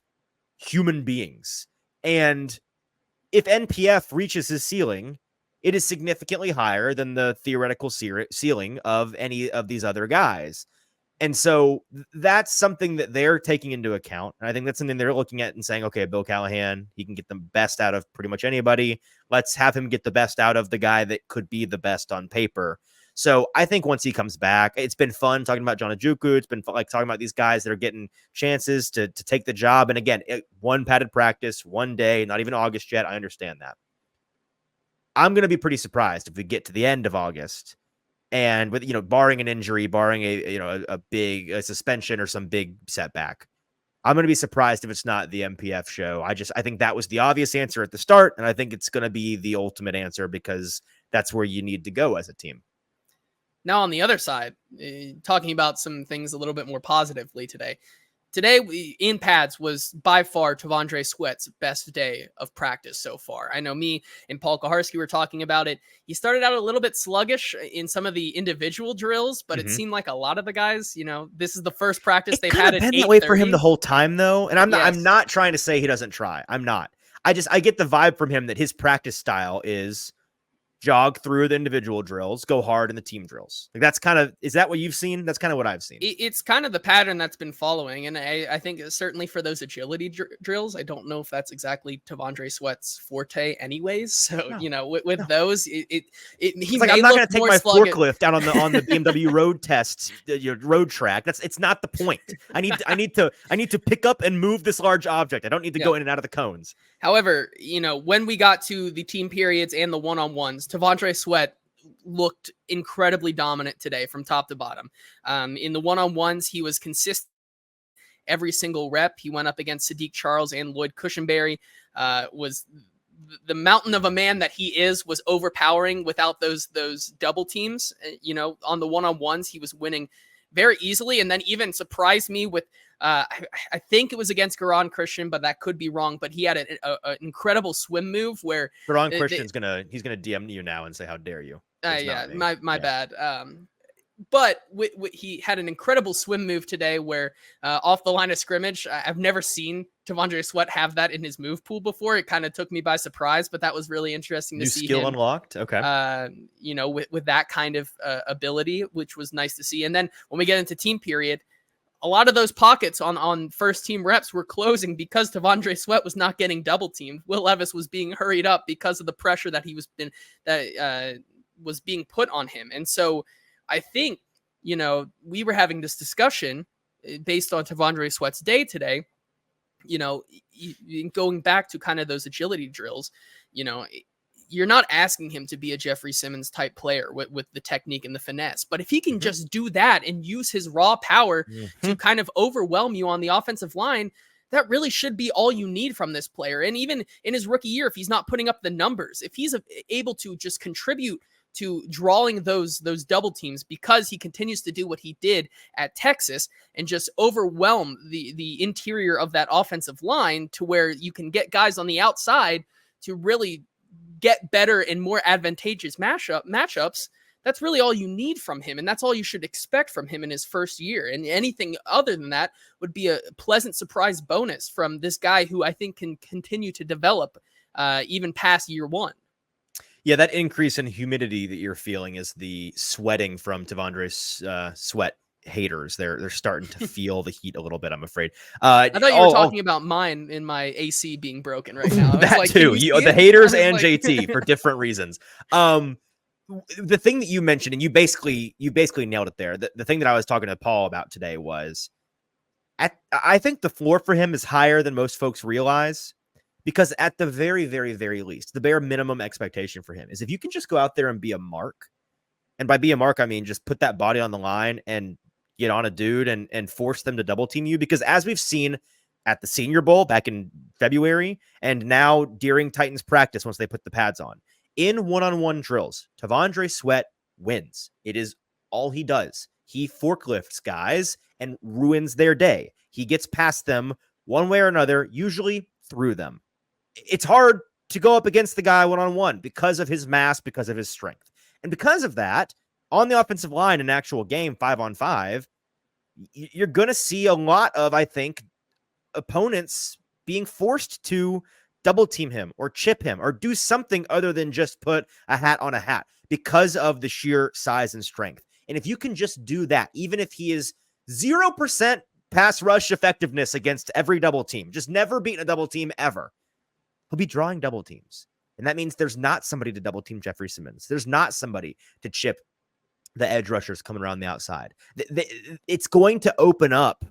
human beings. And if NPF reaches his ceiling, it is significantly higher than the theoretical ceiling of any of these other guys. And so that's something that they're taking into account. And I think that's something they're looking at and saying, okay, Bill Callahan, he can get the best out of pretty much anybody. Let's have him get the best out of the guy that could be the best on paper. So I think once he comes back, it's been fun talking about John Ojukwu. It's been like talking about these guys that are getting chances to take the job. And again, one padded practice, one day, not even August yet. I understand that. I'm going to be pretty surprised if we get to the end of August and with, barring an injury, barring a big suspension or some big setback, I'm going to be surprised if it's not the MPF show. I think that was the obvious answer at the start. And I think it's going to be the ultimate answer because that's where you need to go as a team. Now, on the other side, talking about some things a little bit more positively today. Today, in pads was by far T'Vondre Sweat's best day of practice so far. I know me and Paul Kaharski were talking about it. He started out a little bit sluggish in some of the individual drills, but it seemed like a lot of the guys, this is the first practice they've had at 8:30. It's been that way for him the whole time, though. And I'm not trying to say he doesn't try. I'm not. I get the vibe from him that his practice style is jog through the individual drills, go hard in the team drills. Like is that what you've seen? That's kind of what I've seen. It's kind of the pattern that's been following. And I think certainly for those agility drills, I don't know if that's exactly T'Vondre Sweat's forte anyways. So, with those, he like, I'm not going to take my forklift out on the BMW road tests, your road track. It's not the point. I need to pick up and move this large object. I don't need to go in and out of the cones. However, when we got to the team periods and the one-on-ones, T'Vondre Sweat looked incredibly dominant today from top to bottom. In the one-on-ones, he was consistent every single rep. He went up against Sadiq Charles and Lloyd Cushenberry. Was the mountain of a man that he was overpowering without those double teams. On the one-on-ones, he was winning very easily, and then even surprised me with I think it was against Garon Christian, but that could be wrong. But he had an incredible swim move where Garon Christian's gonna DM you now and say, "How dare you?" My bad. But he had an incredible swim move today where off the line of scrimmage, I've never seen T'Vondre Sweat have that in his move pool before. It kind of took me by surprise, but that was really interesting to see. New skill unlocked. Okay. With that kind of ability, which was nice to see. And then when we get into team period, a lot of those pockets on first team reps were closing because T'Vondre Sweat was not getting double teamed. Will Levis was being hurried up because of the pressure that was being put on him. And so I think, we were having this discussion based on T'Vondre Sweat's day today, going back to kind of those agility drills, you're not asking him to be a Jeffery Simmons type player with the technique and the finesse. But if he can just do that and use his raw power to kind of overwhelm you on the offensive line, that really should be all you need from this player. And even in his rookie year, if he's not putting up the numbers, if he's able to just contribute to drawing those double teams because he continues to do what he did at Texas and just overwhelm the interior of that offensive line to where you can get guys on the outside to really get better and more advantageous matchups, that's really all you need from him. And that's all you should expect from him in his first year. And anything other than that would be a pleasant surprise bonus from this guy who I think can continue to develop even past year one. Yeah, that increase in humidity that you're feeling is the sweating from T'Vondre's Sweat haters. They're starting to feel the heat a little bit, I'm afraid. I thought you were talking about mine and my AC being broken right now. That too. The haters and JT for different reasons. The thing that you mentioned, and you basically nailed it there. The thing that I was talking to Paul about today was I think the floor for him is higher than most folks realize. Because at the very, very, very least, the bare minimum expectation for him is if you can just go out there and be a mark And by be a mark, I mean just put that body on the line and get on a dude and force them to double team you. Because as we've seen at the Senior Bowl back in February, and now during Titans practice once they put the pads on, in one-on-one drills, T'Vondre Sweat wins. It is all he does. He forklifts guys and ruins their day. He gets past them one way or another, usually through them. It's hard to go up against the guy one-on-one because of his mass, because of his strength. And because of that, on the offensive line in actual game 5-on-5, you're going to see a lot of, I think, opponents being forced to double team him or chip him or do something other than just put a hat on a hat because of the sheer size and strength. And if you can just do that, even if he is 0% pass rush effectiveness against every double team, just never beaten a double team ever, he'll be drawing double teams. And that means there's not somebody to double team Jeffery Simmons. There's not somebody to chip the edge rushers coming around the outside. It's going to open up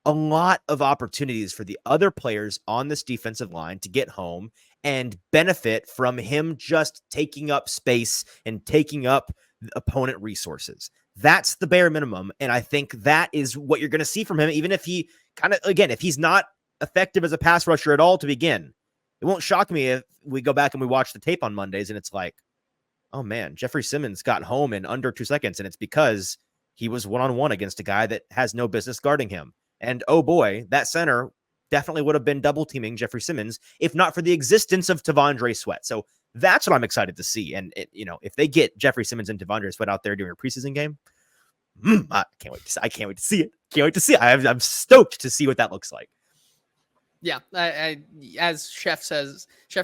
a lot of opportunities for the other players on this defensive line to get home and benefit from him just taking up space and taking up opponent resources. That's the bare minimum. And I think that is what you're going to see from him, even if he kind of, again, if he's not effective as a pass rusher at all to begin. It won't shock me if we go back and we watch the tape on Mondays and it's like, oh man, Jeffery Simmons got home in under 2 seconds. And it's because he was one-on-one against a guy that has no business guarding him. And oh boy, that center definitely would have been double teaming Jeffery Simmons if not for the existence of T'Vondre Sweat. So that's what I'm excited to see. And if they get Jeffery Simmons and T'Vondre Sweat out there during a preseason game, I can't wait to see it. I'm stoked to see what that looks like. Yeah, as Chef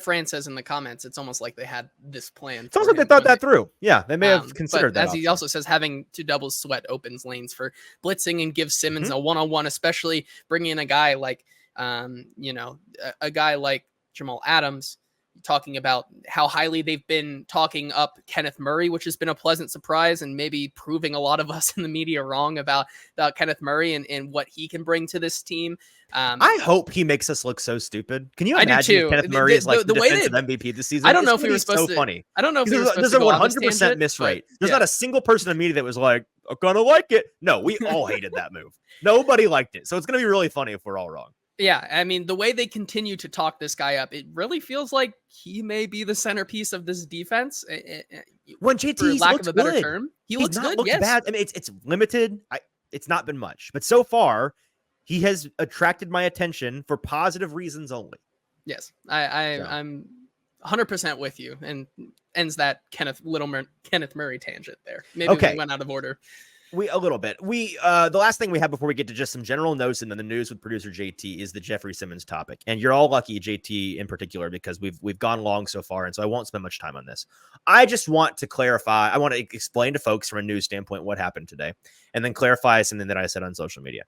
Rand says in the comments, it's almost like they had this plan. It's almost like they thought that through. Yeah, they may have considered that. As he also says, having to double Sweat opens lanes for blitzing and gives Simmons a one-on-one, especially bringing in a guy like, a guy like Jamal Adams, talking about how highly they've been talking up Kenneth Murray, which has been a pleasant surprise and maybe proving a lot of us in the media wrong about Kenneth Murray and what he can bring to this team. I hope he makes us look so stupid. Can you imagine Kenneth Murray is like the defensive MVP this season? I don't know if he was supposed so to. Funny. I don't know if he was supposed there's to a 100% miss rate. There's not a single person in the media that was like, I kind of like it. No, we all hated that move. Nobody liked it. So it's going to be really funny if we're all wrong. Yeah, I mean, the way they continue to talk this guy up, it really feels like he may be the centerpiece of this defense. When JT, for lack of a better term, he looks good. Yes, bad. I mean, it's limited. It's not been much, but so far, he has attracted my attention for positive reasons only. Yes, I'm 100% with you, and ends that Kenneth Murray tangent there. Maybe we went out of order. A little bit. The last thing we have before we get to just some general notes and then the news with producer JT is the Jeffery Simmons topic. And you're all lucky, JT in particular, because we've gone long so far, and so I won't spend much time on this. I just want to clarify. I want to explain to folks from a news standpoint what happened today, and then clarify something that I said on social media.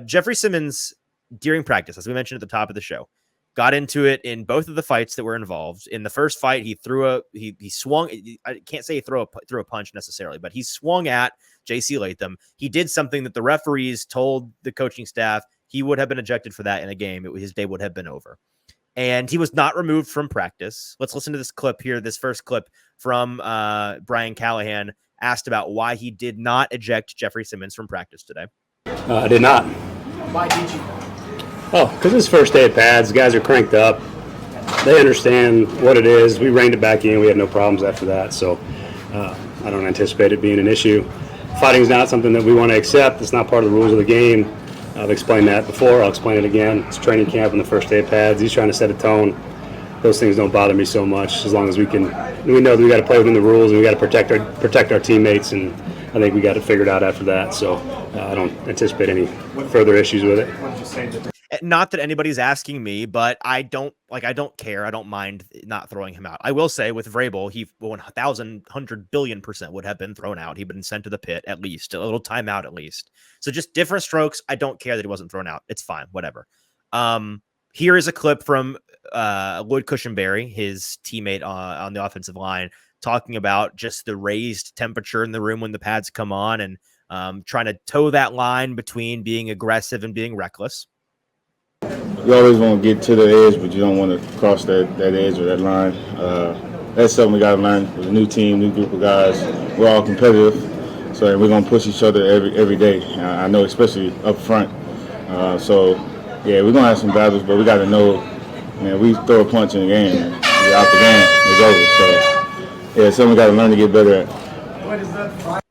Jeffery Simmons, during practice, as we mentioned at the top of the show, got into it in both of the fights that were involved. In the first fight, he swung. I can't say he threw a punch necessarily, but he swung at JC Latham. He did something that the referees told the coaching staff he would have been ejected for that in a game. His day would have been over. And he was not removed from practice. Let's listen to this clip here. This first clip from Brian Callahan asked about why he did not eject Jeffery Simmons from practice today. I did not. Why did you? Oh, because it's first day of pads. Guys are cranked up. They understand what it is. We reined it back in. We had no problems after that. So I don't anticipate it being an issue. Fighting is not something that we want to accept. It's not part of the rules of the game. I've explained that before. I'll explain it again. It's training camp in the first day of pads. He's trying to set a tone. Those things don't bother me so much as long as we know that we got to play within the rules and we got to protect our teammates, and I think we got it figured out after that. So I don't anticipate any further issues with it. Not that anybody's asking me, but I don't care. I don't mind not throwing him out. I will say with Vrabel, he 1,100 billion% would have been thrown out. He'd been sent to the pit at least, a little timeout at least. So just different strokes. I don't care that he wasn't thrown out. It's fine, whatever. Here is a clip from Lloyd Cushenberry, his teammate on the offensive line, talking about just the raised temperature in the room when the pads come on and trying to toe that line between being aggressive and being reckless. You always want to get to the edge, but you don't want to cross that edge or that line. That's something we got to learn with a new team, new group of guys. we're all competitive. So we're gonna push each other every day. I know, especially up front. So yeah, we're gonna have some battles, but we got to know, man, we throw a punch in the game, and we're out the game, it's over. So yeah, something we got to learn to get better at.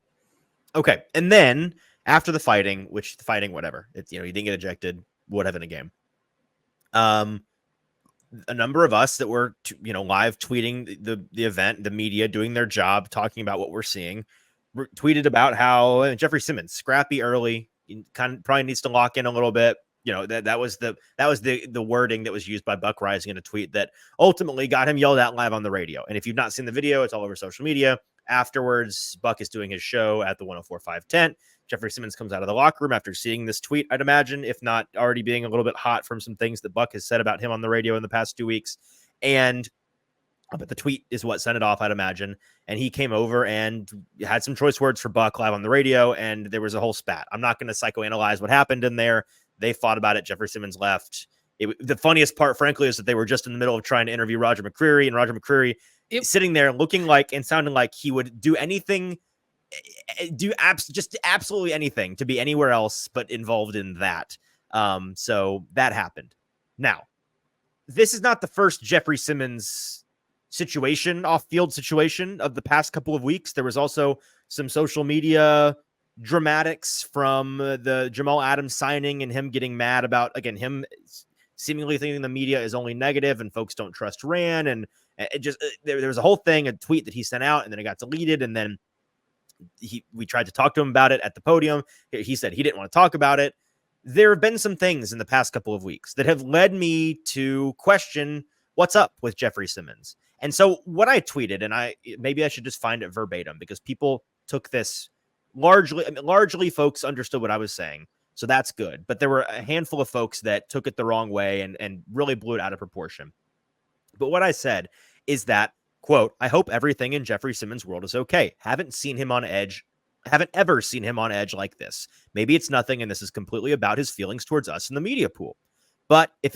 Okay, and then after the fighting, whatever, it's, you know, he didn't get ejected, whatever in the game. A number of us that were, live tweeting the event, the media doing their job, talking about what we're seeing, tweeted about how Jeffery Simmons, scrappy early, kind of probably needs to lock in a little bit. You know, that was the wording that was used by Buck Rising in a tweet that ultimately got him yelled at live on the radio. And if you've not seen the video, it's all over social media. Afterwards, Buck is doing his show at the 104.5 tent. Jeffery Simmons comes out of the locker room after seeing this tweet, I'd imagine, if not already being a little bit hot from some things that Buck has said about him on the radio in the past 2 weeks. But the tweet is what sent it off, I'd imagine. And he came over and had some choice words for Buck live on the radio, and there was a whole spat. I'm not going to psychoanalyze what happened in there. They fought about it. Jeffery Simmons left. The funniest part, frankly, is that they were just in the middle of trying to interview Roger McCreary, and Roger McCreary sitting there looking like and sounding like he would do anything, just absolutely anything to be anywhere else but involved in that. So that happened. Now, this is not the first Jeffery Simmons off-field situation of the past couple of weeks. There was also some social media dramatics from the Jamal Adams signing and him getting mad about, again, him seemingly thinking the media is only negative and folks don't trust Rand. And it just, there was a whole thing, a tweet that he sent out, and then it got deleted. And then we tried to talk to him about it at the podium. He said he didn't want to talk about it. There have been some things in the past couple of weeks that have led me to question what's up with Jeffery Simmons. And so what I tweeted, and maybe I should just find it verbatim because people took this largely folks understood what I was saying. So that's good. But there were a handful of folks that took it the wrong way and really blew it out of proportion. But what I said is that, quote, I hope everything in Jeffery Simmons' world is okay. Haven't ever seen him on edge like this. Maybe it's nothing, and this is completely about his feelings towards us in the media pool. But if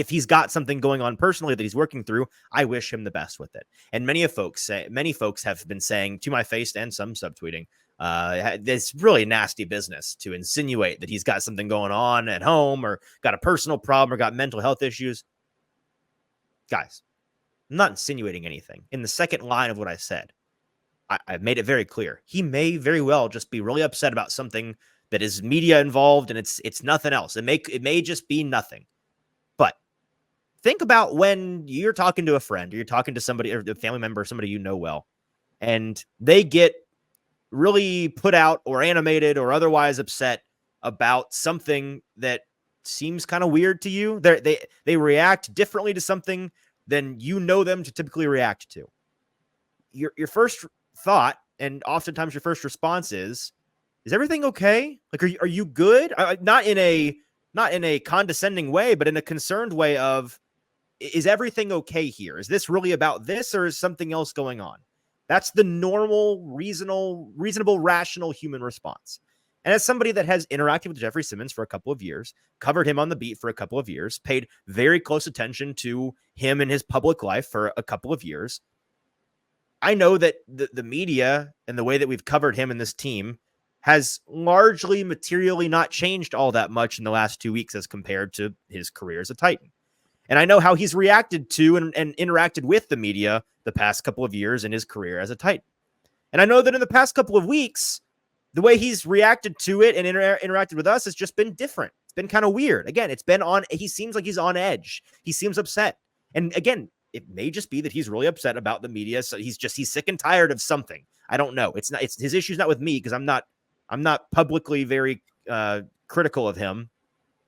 he's got something going on personally that he's working through, I wish him the best with it. And many folks have been saying to my face and some subtweeting, it's really nasty business to insinuate that he's got something going on at home or got a personal problem or got mental health issues. Guys, I'm not insinuating anything. In the second line of what I said, I made it very clear. He may very well just be really upset about something that is media involved, and it's nothing else. It may just be nothing. But think about when you're talking to a friend, or you're talking to somebody, or a family member, or somebody you know well, and they get really put out or animated or otherwise upset about something that seems kind of weird to you. They react differently to something than you know them to typically react to. Your first thought, and oftentimes your first response is everything okay? Like, are you good? Not in a condescending way, but in a concerned way of, is everything okay here? Is this really about this, or is something else going on? That's the normal, reasonable, rational human response. And as somebody that has interacted with Jeffery Simmons for a couple of years, covered him on the beat for a couple of years, paid very close attention to him in his public life for a couple of years, I know that the media and the way that we've covered him and this team has largely materially not changed all that much in the last 2 weeks as compared to his career as a Titan. And I know how he's reacted to and interacted with the media the past couple of years in his career as a Titan. And I know that in the past couple of weeks, the way he's reacted to it and interacted with us has just been different. It's been kind of weird. Again, he seems like he's on edge. He seems upset. And again, it may just be that he's really upset about the media. So he's sick and tired of something. I don't know. It's his issue's not with me, because I'm not publicly very critical of him,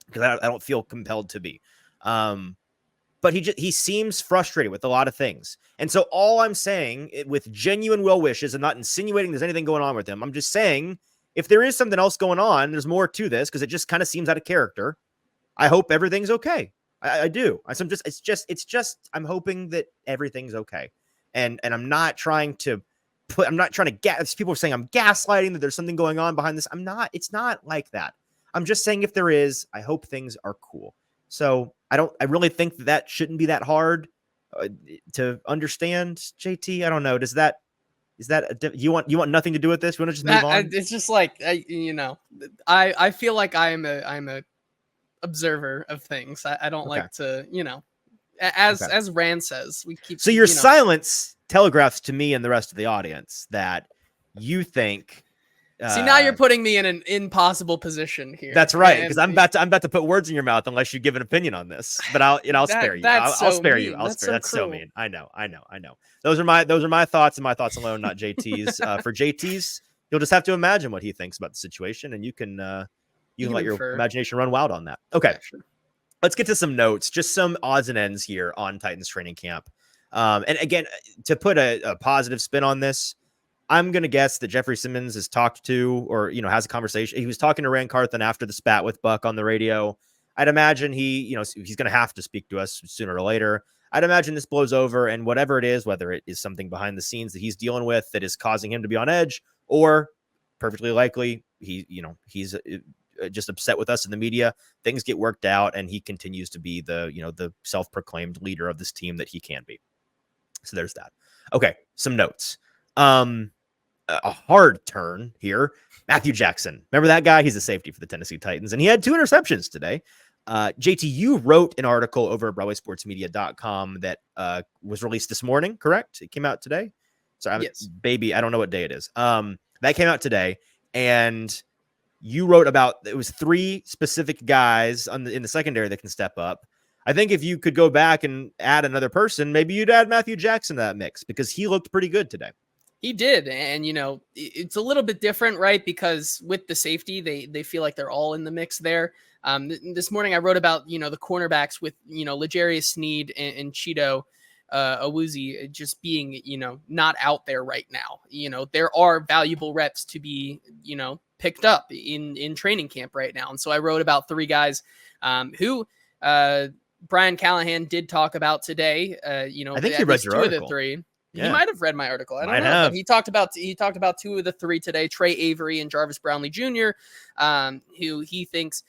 because I don't feel compelled to be. But he seems frustrated with a lot of things. And so all I'm saying, with genuine well wishes and not insinuating there's anything going on with him, I'm just saying, if there is something else going on, there's more to this, because it just kind of seems out of character. I hope everything's okay. I do. I'm hoping that everything's okay. And I'm not trying to gas. People are saying I'm gaslighting, that there's something going on behind this. I'm not. It's not like that. I'm just saying, if there is, I hope things are cool. So I really think that shouldn't be that hard to understand, JT. I don't know. Does that Is that you want nothing to do with this? You want to just move on? It's just like I feel like I'm a observer of things. I don't like to, as Rand says, we keep. So your silence telegraphs to me and the rest of the audience that you think. See, now you're putting me in an impossible position here. That's right, because I'm about to put words in your mouth unless you give an opinion on this. But I'll spare you. I'll spare you. That's so mean. I know. Those are my thoughts and my thoughts alone, not JT's. For JT's, you'll just have to imagine what he thinks about the situation, and you can let your imagination run wild on that. Okay, yeah, sure. Let's get to some notes, just some odds and ends here on Titans training camp. And again, to put a positive spin on this, I'm going to guess that Jeffery Simmons has talked to, or, has a conversation. He was talking to Rand Carthen after the spat with Buck on the radio. I'd imagine he's going to have to speak to us sooner or later. I'd imagine this blows over, and whatever it is, whether it is something behind the scenes that he's dealing with that is causing him to be on edge, or perfectly likely he's just upset with us in the media, things get worked out and he continues to be the self-proclaimed leader of this team that he can be. So there's that. Okay. Some notes. A hard turn here. Matthew Jackson. Remember that guy? He's a safety for the Tennessee Titans, and he had 2 interceptions today. JT, you wrote an article over at BroadwaySportsMedia.com that was released this morning, correct? It came out today. Sorry, yes. Baby, I don't know what day it is. That came out today, and you wrote about it was 3 specific guys in the secondary that can step up. I think if you could go back and add another person, maybe you'd add Matthew Jackson to that mix because he looked pretty good today. He did. And, it's a little bit different, right? Because with the safety, they feel like they're all in the mix there. This morning I wrote about, the cornerbacks with, L'Jarius Sneed and Cheeto Awuzie just being, not out there right now. There are valuable reps to be, picked up in training camp right now. And so I wrote about 3 guys who Brian Callahan did talk about today. I think he read your article. 2 of the 3. Yeah. He might have read my article. I don't know. But he talked about 2 of the 3 today, Trey Avery and Jarvis Brownlee Jr., who he thinks,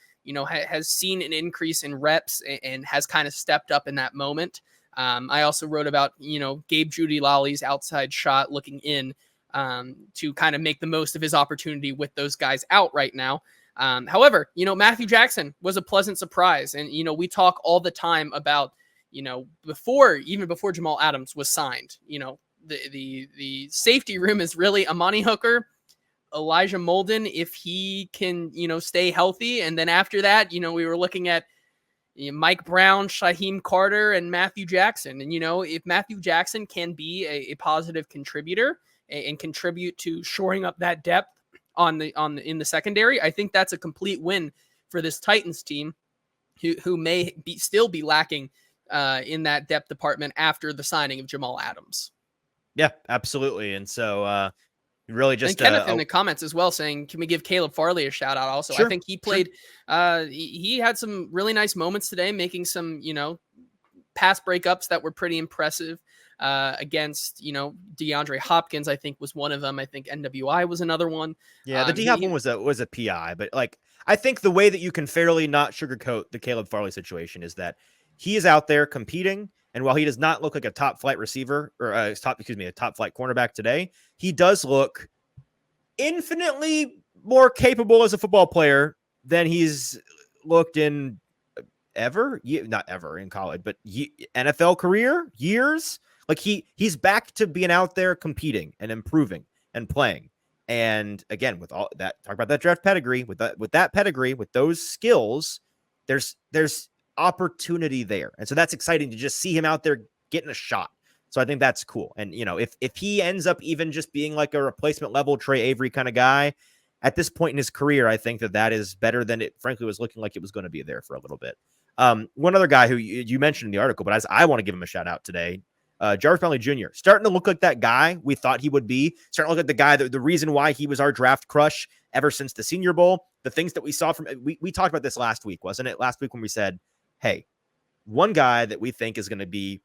has seen an increase in reps and has kind of stepped up in that moment. I also wrote about, Gabe Judy-Lawley's outside shot looking in to kind of make the most of his opportunity with those guys out right now. However, Matthew Jackson was a pleasant surprise. And, we talk all the time about, before Jamal Adams was signed, the safety room is really Amani Hooker, Elijah Molden, if he can, stay healthy. And then after that, we were looking at Mike Brown, Shaheem Carter, and Matthew Jackson. And, if Matthew Jackson can be a positive contributor and contribute to shoring up that depth in the secondary, I think that's a complete win for this Titans team who may still be lacking in that depth department after the signing of Jamal Adams. Yeah, absolutely. And so really just and Kenneth in the comments as well saying, can we give Caleb Farley a shout out also? Sure, I think he played, he had some really nice moments today, making some, pass breakups that were pretty impressive against, DeAndre Hopkins, I think was one of them. I think NWI was another one. Yeah. The D-Hop one was a PI, but I think the way that you can fairly not sugarcoat the Caleb Farley situation is that he is out there competing. And while he does not look like a top flight receiver or a top flight cornerback today, he does look infinitely more capable as a football player than he's looked in not ever in college, but NFL career years. Like he's back to being out there competing and improving and playing. And again, with all that, talk about that draft pedigree, with that pedigree, with those skills, there's opportunity there. And so that's exciting to just see him out there getting a shot. So I think that's cool. And, if he ends up even just being like a replacement level Trey Avery kind of guy at this point in his career, I think that is better than it frankly was looking like it was going to be there for a little bit. One other guy who you mentioned in the article, but I want to give him a shout out today. Jarvis Brownlee Jr. starting to look like that guy we thought he would be, starting to look like the guy the reason why he was our draft crush ever since the Senior Bowl. The things that we saw from, we talked about this last week, wasn't it? Last week when we said, hey, one guy that we think is going to be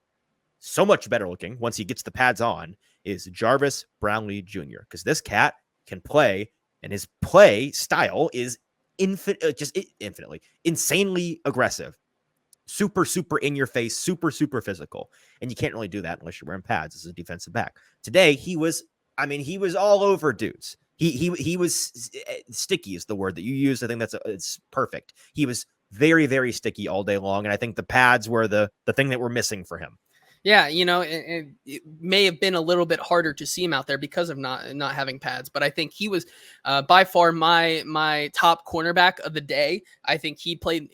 so much better looking once he gets the pads on is Jarvis Brownlee Jr. because this cat can play, and his play style is infinitely, insanely aggressive, super in your face, super physical, and you can't really do that unless you're wearing pads as a defensive back. Today, he was I mean, he was all over dudes. He was sticky is the word that you used. I think it's perfect. He was very, very sticky all day long. And I think the pads were the thing that were missing for him. Yeah, you know, it may have been a little bit harder to see him out there because of not having pads, but I think he was by far my top cornerback of the day. I think he played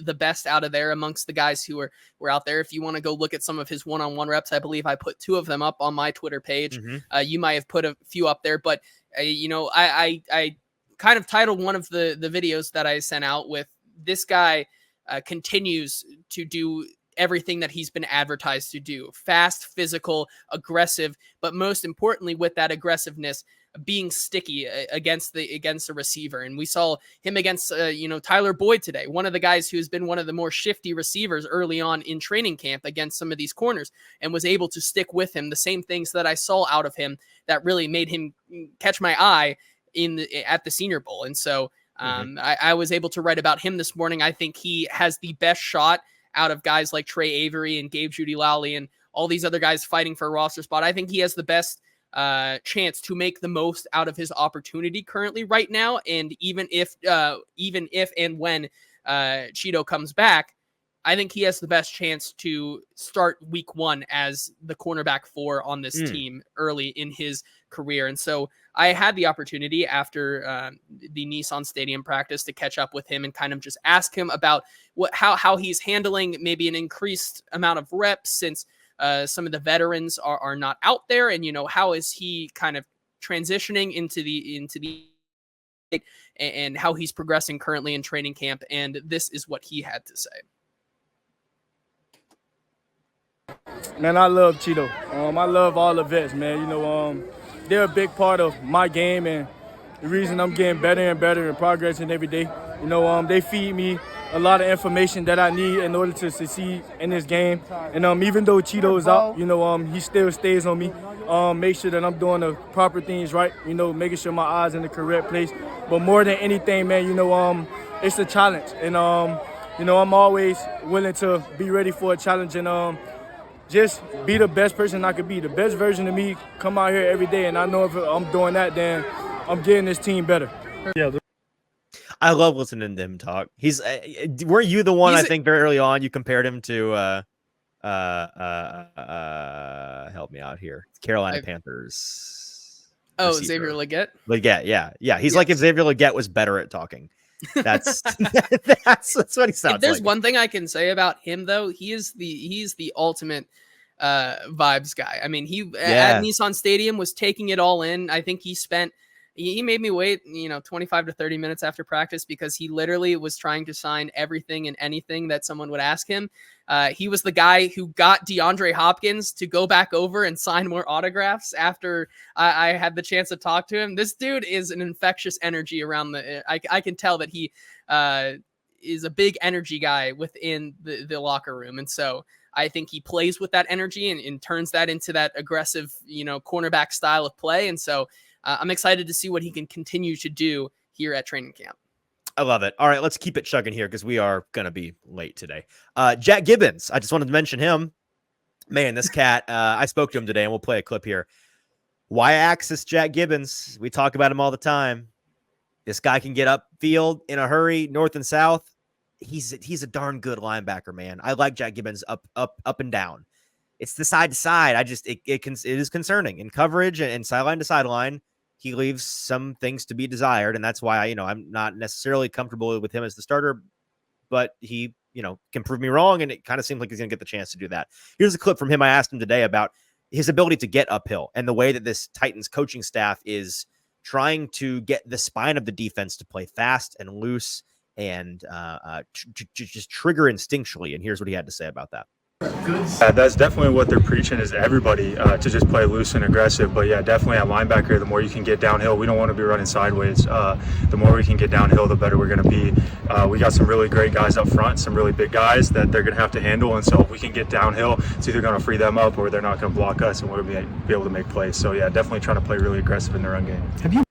the best out of there amongst the guys who were out there. If you want to go look at some of his one-on-one reps, I believe I put 2 of them up on my Twitter page. You might have put a few up there, but you know, I kind of titled one of the videos that I sent out with, this guy continues to do everything that he's been advertised to do: fast, physical, aggressive, but most importantly, with that aggressiveness, being sticky against a receiver. And we saw him against you know, Tyler Boyd today, one of the guys who's been one of the more shifty receivers early on in training camp against some of these corners, and was able to stick with him. The same things that I saw out of him that really made him catch my eye at the Senior Bowl. And so I was able to write about him this morning. I think he has the best shot out of guys like Trey Avery and Gabe Judy-Lally and all these other guys fighting for a roster spot. I think he has the best chance to make the most out of his opportunity currently right now. And even if and when Cheeto comes back, I think he has the best chance to start week 1 as the cornerback 4 on this team early in his career. And so I had the opportunity after the Nissan Stadium practice to catch up with him and kind of just ask him about how he's handling maybe an increased amount of reps since some of the veterans are not out there. And, you know, how is he kind of transitioning into the and how he's progressing currently in training camp. And this is what he had to say. Man, I love Cheeto. I love all the vets, man. You know, they're a big part of my game and the reason I'm getting better and better and progressing every day. You know, they feed me a lot of information that I need in order to succeed in this game. And even though Cheeto is out, you know, he still stays on me. Make sure that I'm doing the proper things right, you know, making sure my eyes in the correct place. But more than anything, man, you know, it's a challenge. And, you know, I'm always willing to be ready for a challenge and just be the best person I could be, the best version of me, come out here every day. And I know if I'm doing that, then I'm getting this team better. Yeah. I love listening to him talk. He's weren't you the one I think very early on you compared him to help me out here, Carolina Panthers. Oh, Xavier Legette. Yeah. He's like if Xavier Legette was better at talking. That's that's what he sounds like. If there's one thing I can say about him, though, he's the ultimate vibes guy. I mean, he at Nissan Stadium was taking it all in. I think he made me wait, 25 to 30 minutes after practice because he literally was trying to sign everything and anything that someone would ask him. He was the guy who got DeAndre Hopkins to go back over and sign more autographs after I had the chance to talk to him. This dude is an infectious energy around I can tell that he is a big energy guy within the locker room. And so I think he plays with that energy and turns that into that aggressive, cornerback style of play. And so I'm excited to see what he can continue to do here at training camp. I love it. All right, let's keep it chugging here because we are going to be late today. Jack Gibbons, I just wanted to mention him. Man, this cat, I spoke to him today, and we'll play a clip here. Y-axis Jack Gibbons. We talk about him all the time. This guy can get upfield in a hurry, north and south. He's a darn good linebacker, man. I like Jack Gibbons up and down. It's the side to side. It is concerning in coverage and sideline to sideline. He leaves some things to be desired, and that's why I'm not necessarily comfortable with him as the starter. But he, can prove me wrong, and it kind of seems like he's going to get the chance to do that. Here's a clip from him. I asked him today about his ability to get uphill and the way that this Titans coaching staff is trying to get the spine of the defense to play fast and loose and just trigger instinctually. And here's what he had to say about that. That's definitely what they're preaching is everybody to just play loose and aggressive. But yeah, definitely at linebacker, the more you can get downhill, we don't want to be running sideways. The more we can get downhill, the better we're going to be. We got some really great guys up front, some really big guys that they're going to have to handle. And so if we can get downhill, it's either going to free them up or they're not going to block us and we're going to be able to make plays. So yeah, definitely trying to play really aggressive in the run game.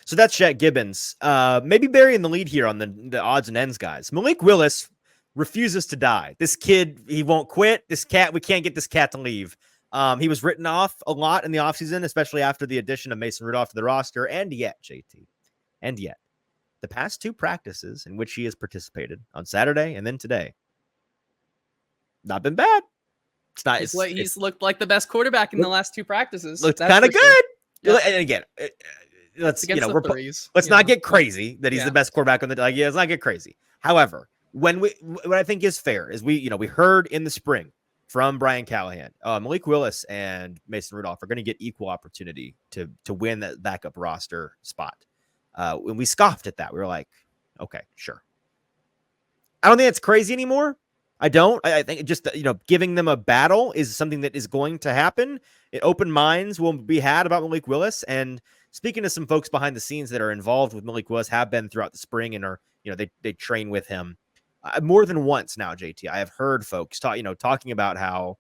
So that's Jack Gibbons. Maybe burying the lead here on the odds and ends guys. Malik Willis refuses to die. This kid, he won't quit. This cat, we can't get this cat to leave. He was written off a lot in the offseason, especially after the addition of Mason Rudolph to the roster. And yet, JT, the past 2 practices in which he has participated on Saturday and then today, not been bad. It's not. He's looked like the best quarterback in the last 2 practices. Looks kind of good. Yep. And again, let's threes, not get crazy that he's the best quarterback on the let's not get crazy. However, what I think is fair is we heard in the spring from Brian Callahan, Malik Willis and Mason Rudolph are going to get equal opportunity to win that backup roster spot. When we scoffed at that, we were like, okay, sure. I don't think it's crazy anymore. I don't. I think just, giving them a battle is something that is going to happen. Open minds will be had about Malik Willis. And speaking to some folks behind the scenes that are involved with Malik Willis, have been throughout the spring and are, they train with him more than once now, JT. I have heard folks talking about how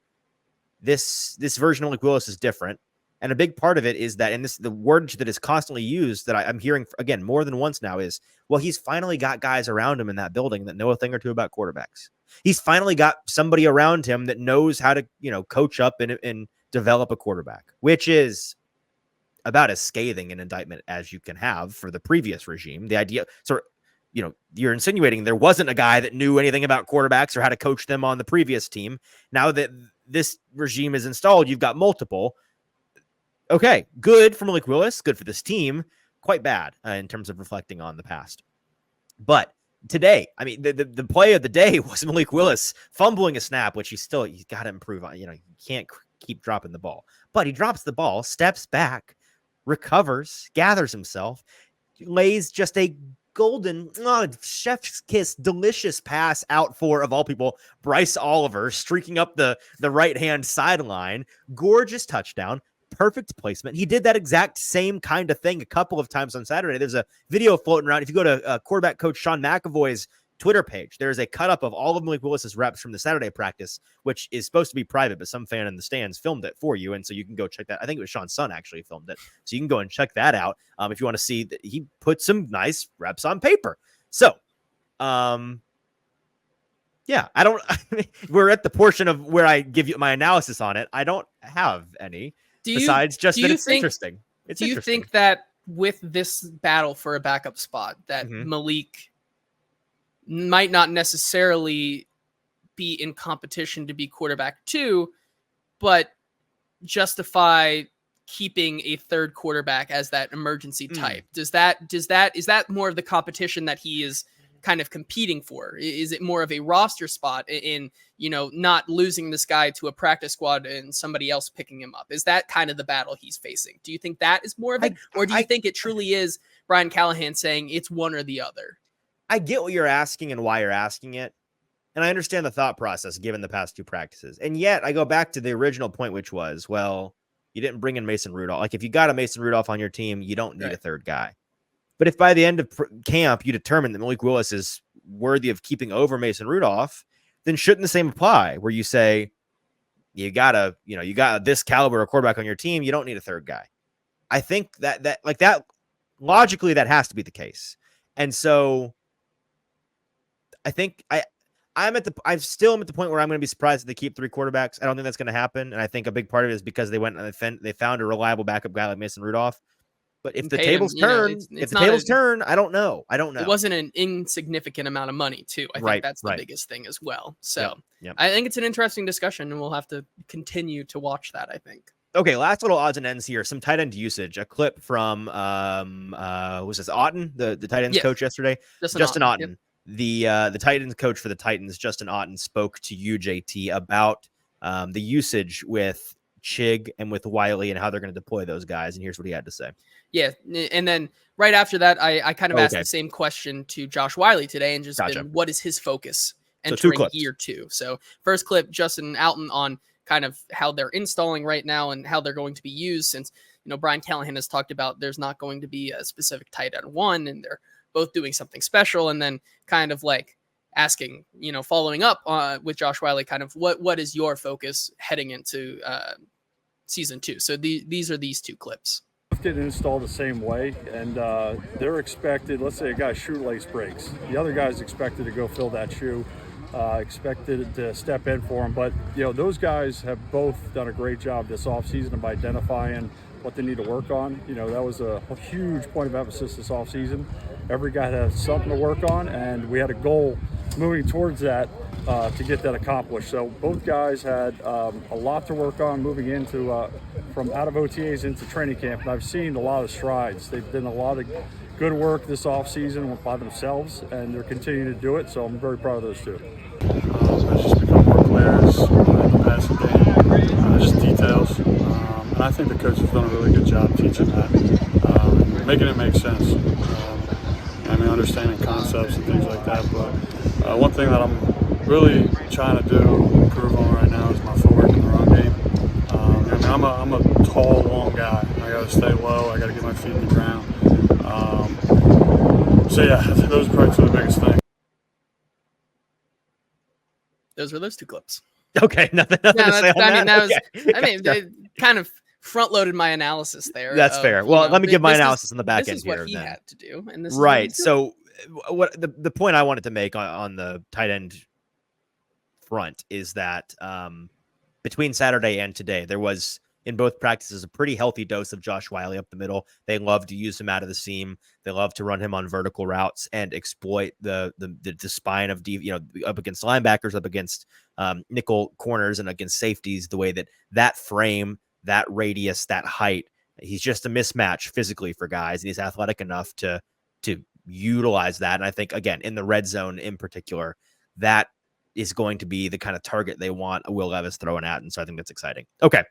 this version of Malik Willis is different. And a big part of it is that, and the word that is constantly used that I'm hearing again more than once now is, well, he's finally got guys around him in that building that know a thing or two about quarterbacks. He's finally got somebody around him that knows how to, coach up and develop a quarterback, which is about as scathing an indictment as you can have for the previous regime. The idea, you're insinuating there wasn't a guy that knew anything about quarterbacks or how to coach them on the previous team. Now that this regime is installed, you've got multiple. Okay, good for Malik Willis, good for this team, quite bad in terms of reflecting on the past. But today, I mean, the play of the day was Malik Willis fumbling a snap, which he's got to improve on. He can't keep dropping the ball. But he drops the ball, steps back, recovers, gathers himself, lays just a golden, chef's kiss, delicious pass out for, of all people, Bryce Oliver, streaking up the right-hand sideline. Gorgeous touchdown. Perfect placement. He did that exact same kind of thing a couple of times on Saturday. There's a video floating around. If you go to quarterback coach Sean McAvoy's Twitter page, there's a cut up of all of Malik Willis's reps from the Saturday practice, which is supposed to be private, but some fan in the stands filmed it for you. And so you can go check that. I think it was Sean's son actually filmed it. So you can go and check that out. If you want to see that he put some nice reps on paper. So, we're at the portion of where I give you my analysis on it. I don't have any. Besides just that it's interesting. Do you think that with this battle for a backup spot that Malik might not necessarily be in competition to be quarterback 2, but justify keeping a third quarterback as that emergency type? Is that more of the competition that he is kind of competing for? Is it more of a roster spot in, not losing this guy to a practice squad and somebody else picking him up? Is that kind of the battle he's facing? Do you think that is more of it? Or do you think it truly is Brian Callahan saying it's one or the other? I get what you're asking and why you're asking it. And I understand the thought process given the past 2 practices. And yet I go back to the original point, which was, well, you didn't bring in Mason Rudolph. Like if you got a Mason Rudolph on your team, you don't need a third guy. But if by the end of camp you determine that Malik Willis is worthy of keeping over Mason Rudolph, then shouldn't the same apply? Where you say you got this caliber of quarterback on your team, you don't need a third guy. I think that logically that has to be the case. And so I think I'm still at the point where I'm going to be surprised if they keep 3 quarterbacks. I don't think that's going to happen. And I think a big part of it is because they went and they found a reliable backup guy like Mason Rudolph. But if the tables turn, I don't know. It wasn't an insignificant amount of money, too. I think that's the biggest thing as well. So I think it's an interesting discussion, and we'll have to continue to watch that, I think. Okay, last little odds and ends here. Some tight end usage. A clip from was this Autry, the tight ends coach yesterday? Justin Autry. Yep. The tight ends coach for the Titans, Justin Autry, spoke to you, JT, about the usage with Chig and with Wiley and how they're going to deploy those guys. And here's what he had to say. Yeah. And then right after that, I kind of asked the same question to Josh Wiley today and just been, what is his focus entering year 2? So first clip, Justin Autry on kind of how they're installing right now and how they're going to be used, since, Brian Callahan has talked about there's not going to be a specific tight end 1 and they're both doing something special. And then kind of like asking, following up with Josh Wiley, kind of what is your focus heading into season 2? So these are these 2 clips. Get installed the same way, and they're expected, let's say a guy's shoelace breaks, the other guy's expected to go fill that shoe. expected to step in for him. But, those guys have both done a great job this offseason of identifying what they need to work on. That was a huge point of emphasis this offseason. Every guy has something to work on, and we had a goal moving towards that to get that accomplished. So both guys had a lot to work on moving into from out of OTAs into training camp, and I've seen a lot of strides. They've done a lot of good work this offseason by themselves, and they're continuing to do it, so I'm very proud of those two. It's just become more clear in the passing game, just details. And I think the coach has done a really good job teaching that, making it make sense. Understanding concepts and things like that. But one thing that I'm really trying to improve on right now is my footwork in the run game. I'm a tall, long guy. I got to stay low. I got to get my feet in the ground. So yeah, those are probably two of the biggest things. Those were those two clips. Okay, nothing to say on that. They kind of front-loaded my analysis there. That's fair. Well, let me give my analysis on the back end here. This is what he had to do, and this right. So, what the point I wanted to make on the tight end front is that between Saturday and today, there was in both practices a pretty healthy dose of Josh Wiley up the middle. They love to use him out of the seam. They love to run him on vertical routes and exploit the spine of up against linebackers, up against nickel corners, and against safeties. The way that frame, that radius, that height, he's just a mismatch physically for guys, and he's athletic enough to utilize that. And I think, again, in the red zone in particular, that is going to be the kind of target they want Will Levis throwing at. And so I think that's exciting. Okay.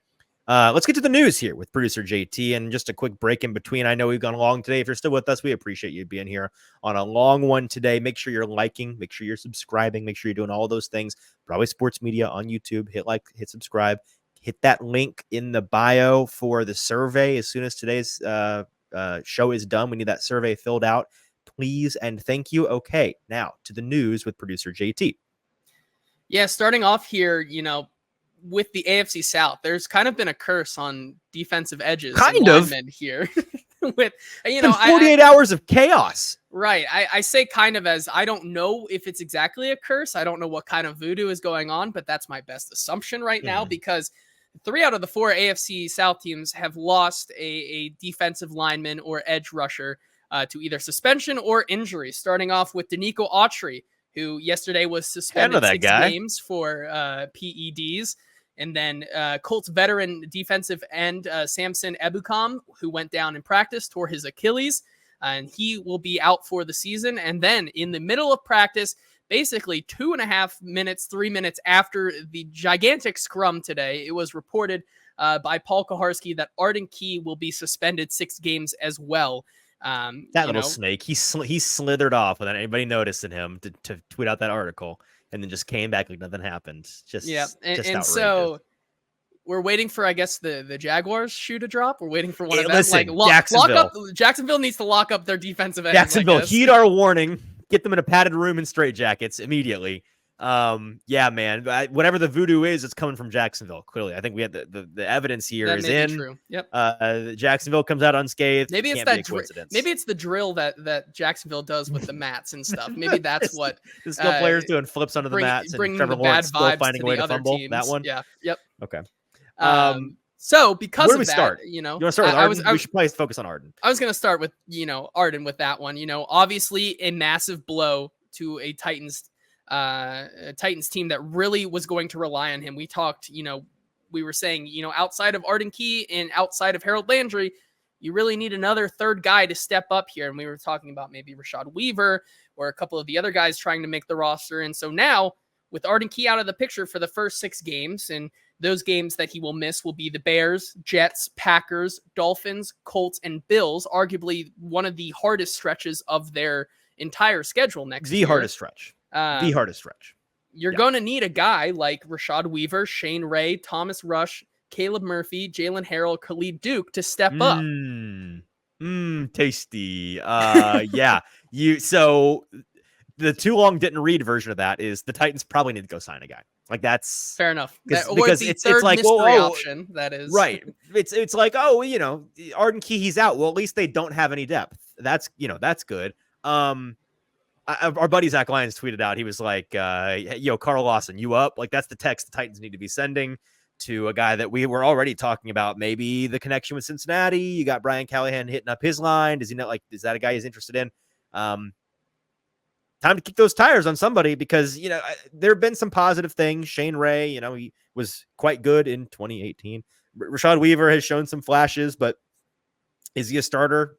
Let's get to the news here with producer JT, and just a quick break in between. I know we've gone long today. If you're still with us, we appreciate you being here on a long one today. Make sure you're liking, make sure you're subscribing, make sure you're doing all those things. Probably Sports Media on YouTube. Hit like, hit subscribe, hit that link in the bio for the survey. As soon as today's show is done, we need that survey filled out, please and thank you. Okay, now to the news with producer JT. Yeah, starting off here, with the AFC South, there's kind of been a curse on defensive edges. Kind of here with, 48 hours of chaos. Right. I say kind of as I don't know if it's exactly a curse. I don't know what kind of voodoo is going on, but that's my best assumption right now, because 3 out of the 4 AFC South teams have lost a defensive lineman or edge rusher to either suspension or injury, starting off with Denico Autry, who yesterday was suspended 6 games for PEDs. And then Colts veteran defensive end Samson Ebukan, who went down in practice, tore his Achilles, and he will be out for the season. And then in the middle of practice, basically 2.5 minutes, 3 minutes after the gigantic scrum today, it was reported by Paul Kaharski that Arden Key will be suspended 6 games as well. That little snake, he slithered off without anybody noticing him to tweet out that article, and then just came back like nothing happened. And so we're waiting for, I guess, the Jaguars shoe to drop. We're waiting for one of them. Listen, Jacksonville. Jacksonville needs to lock up their defensive end. Jacksonville, heed our warning. Get them in a padded room in straitjackets immediately. Yeah, man. Whatever the voodoo is, it's coming from Jacksonville. Clearly, I think we had the evidence here that is in. True. Yep. Jacksonville comes out unscathed. Maybe it's that coincidence. Maybe it's the drill that Jacksonville does with the mats and stuff. Maybe that's what the skill players doing flips under the mats and Trevor Lawrence still finding a way to fumble teams. That one. Yeah. Yep. Okay. So because where of do we that, start? You want to start with Arden? We should probably focus on Arden. I was going to start with Arden with that one. Obviously a massive blow to a Titans team that really was going to rely on him. We talked, we were saying, outside of Arden Key and outside of Harold Landry, you really need another third guy to step up here. And we were talking about maybe Rashad Weaver or a couple of the other guys trying to make the roster. And so now with Arden Key out of the picture for the first 6 games, and those games that he will miss will be the Bears, Jets, Packers, Dolphins, Colts, and Bills, arguably one of the hardest stretches of their entire schedule next year. The hardest stretch. You're going to need a guy like Rashad Weaver, Shane Ray, Thomas Rush, Caleb Murphy, Jalen Harrell, Khalid Duke to step up. Tasty. Yeah. So the too long didn't read version of that is the Titans probably need to go sign a guy. Like that's fair enough. Because it's like option that is right. It's like, Arden Key, he's out. Well, at least they don't have any depth. That's good. our buddy Zach Lyons tweeted out, he was like, yo, Carl Lawson, you up? Like, that's the text the Titans need to be sending to a guy that we were already talking about. Maybe the connection with Cincinnati. You got Brian Callahan hitting up his line. Does he know, like, is that a guy he's interested in? Time to kick those tires on somebody, because, you know, there have been some positive things. Shane Ray, you know, he was quite good in 2018. Rashad Weaver has shown some flashes, but is he a starter?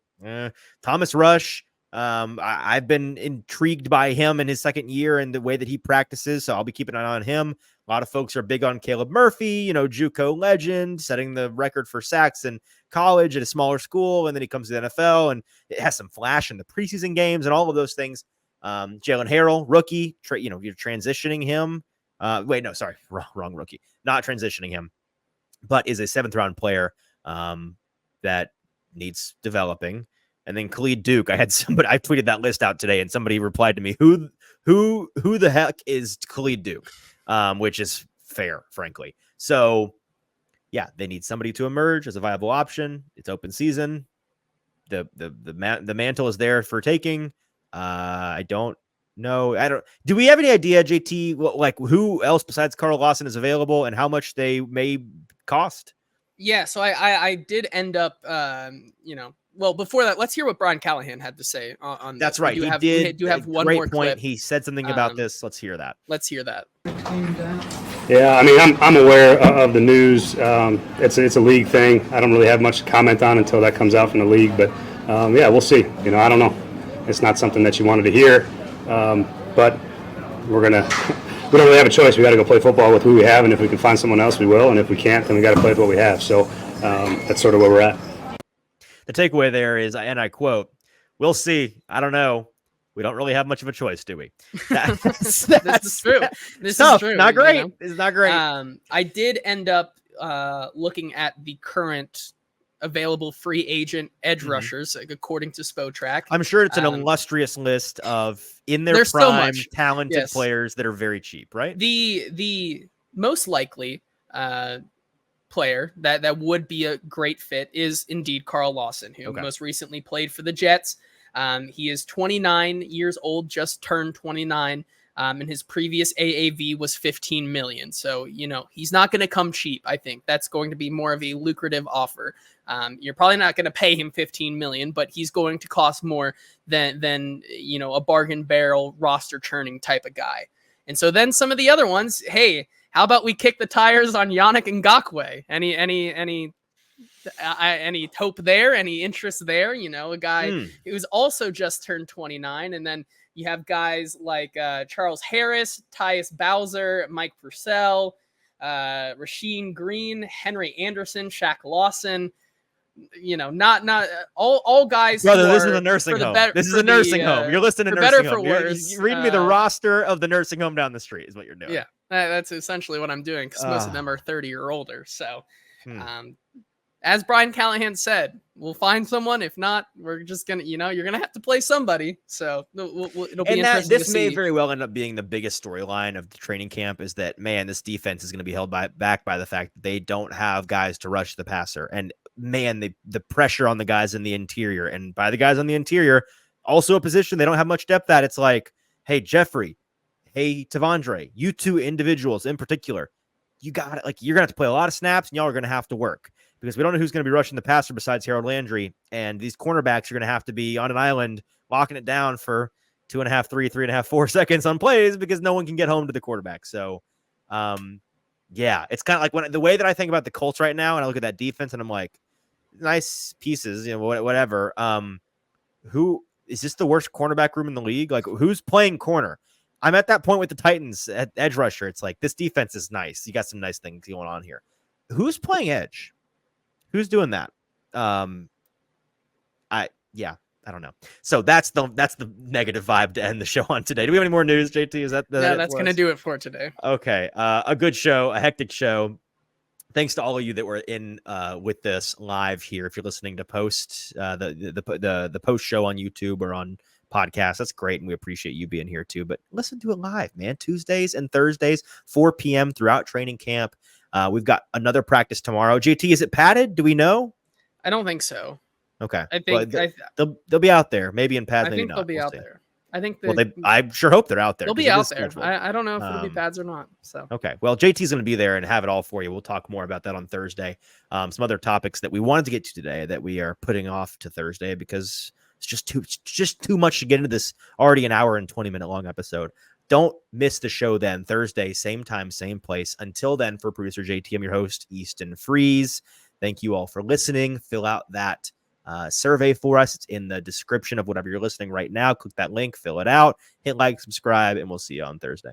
Thomas Rush, I've been intrigued by him in his second year and the way that he practices, so I'll be keeping an eye on him. A lot of folks are big on Caleb Murphy, you know, JUCO legend, setting the record for sacks in college at a smaller school, and then he comes to the NFL, and it has some flash in the preseason games and all of those things. Jalen Harrell, rookie, you know, you're transitioning him. Wrong rookie. Not transitioning him, but is a 7th-round player that needs developing. And then Khalid Duke, I tweeted that list out today, and somebody replied to me, who the heck is Khalid Duke? Which is fair, frankly. So yeah, they need somebody to emerge as a viable option. It's open season. The mantle is there for taking. I don't know. Do we have any idea, JT, like who else besides Carl Lawson is available and how much they may cost? Yeah, so I did end up, well, before that, let's hear what Brian Callahan had to say on this. That's right. We do have one great more point. clip. He said something about this. Let's hear that. Let's hear that. Yeah, I mean, I'm aware of the news. It's a league thing. I don't really have much to comment on until that comes out from the league. But yeah, we'll see. You know, I don't know. It's not something that you wanted to hear, but we don't really have a choice. We got to go play football with who we have, and if we can find someone else, we will. And if we can't, then we got to play with what we have. So that's sort of where we're at. The takeaway there is, and I quote, "We'll see. I don't know. We don't really have much of a choice, do we?" This is true. This tough. is true. Not great. You know? It's not great. I did end up looking at the current available free agent edge rushers, like, according to Spotrac. I'm sure it's an illustrious list of in their there's prime so talented players that are very cheap, right? The most likely player that would be a great fit is indeed Carl Lawson, who most recently played for the Jets. He is 29 years old, just turned 29. And his previous AAV was 15 million. So, you know, he's not going to come cheap. I think that's going to be more of a lucrative offer. You're probably not going to pay him 15 million, but he's going to cost more than, you know, a bargain barrel roster churning type of guy. And so then some of the other ones, hey, how about we kick the tires on Yannick Ngakoue? Any hope there? Any interest there? You know, a guy who's also just turned 29. And then you have guys like Charles Harris, Tyus Bowser, Mike Purcell, Rasheem Green, Henry Anderson, Shaq Lawson. You know, not all guys. Brother, this is a nursing home. This is a nursing home. You're listing a nursing home. You're reading me the roster of the nursing home down the street is what you're doing. Yeah, that's essentially what I'm doing, because most of them are 30 or older. So, as Brian Callahan said, we'll find someone. If not, we're just going to, you know, you're going to have to play somebody. So it'll be interesting this may very well end up being the biggest storyline of the training camp, is that, man, this defense is going to be held back by the fact that they don't have guys to rush the passer. And, man, the pressure on the guys in the interior, and by the guys on the interior, also a position they don't have much depth at. It's like, hey, Jeffrey, hey, Tavondre, you two individuals in particular, you got it. Like, you're going to have to play a lot of snaps, and y'all are going to have to work, because we don't know who's going to be rushing the passer besides Harold Landry. And these cornerbacks are going to have to be on an island, locking it down for 2.5, 3.5, 4 seconds on plays, because no one can get home to the quarterback. So, yeah, it's kind of like the way that I think about the Colts right now, and I look at that defense and I'm like, nice pieces, you know, whatever. Who is this, the worst cornerback room in the league? Like, who's playing corner? I'm at that point with the Titans at edge rusher. It's like, this defense is nice. You got some nice things going on here. Who's playing edge? Who's doing that? I don't know. So that's the negative vibe to end the show on today. Do we have any more news, JT? Is that that's going to do it for today. Okay. A good show, a hectic show. Thanks to all of you that were in with this live here. If you're listening to post the post show on YouTube or on podcast, that's great, and we appreciate you being here too. But listen to it live, man. Tuesdays and Thursdays, 4 p.m. throughout training camp. We've got another practice tomorrow. JT, is it padded? Do we know? I don't think so. Okay. I think they'll be out there, maybe in pads. I maybe think not. they'll be We'll out see. there. I think Well, I sure hope they're out there. they'll 'cause be it out is there. scheduled. I don't know if it'll be pads or not. So Okay. Well, JT's going to be there and have it all for you. We'll talk more about that on Thursday. Some other topics that we wanted to get to today that we are putting off to Thursday because it's just too much to get into this already an hour and 20-minute long episode. Don't miss the show then. Thursday, same time, same place. Until then, for producer JT, I'm your host, Easton Freeze. Thank you all for listening. Fill out that survey for us. It's in the description of whatever you're listening right now. Click that link, fill it out, hit like, subscribe, and we'll see you on Thursday.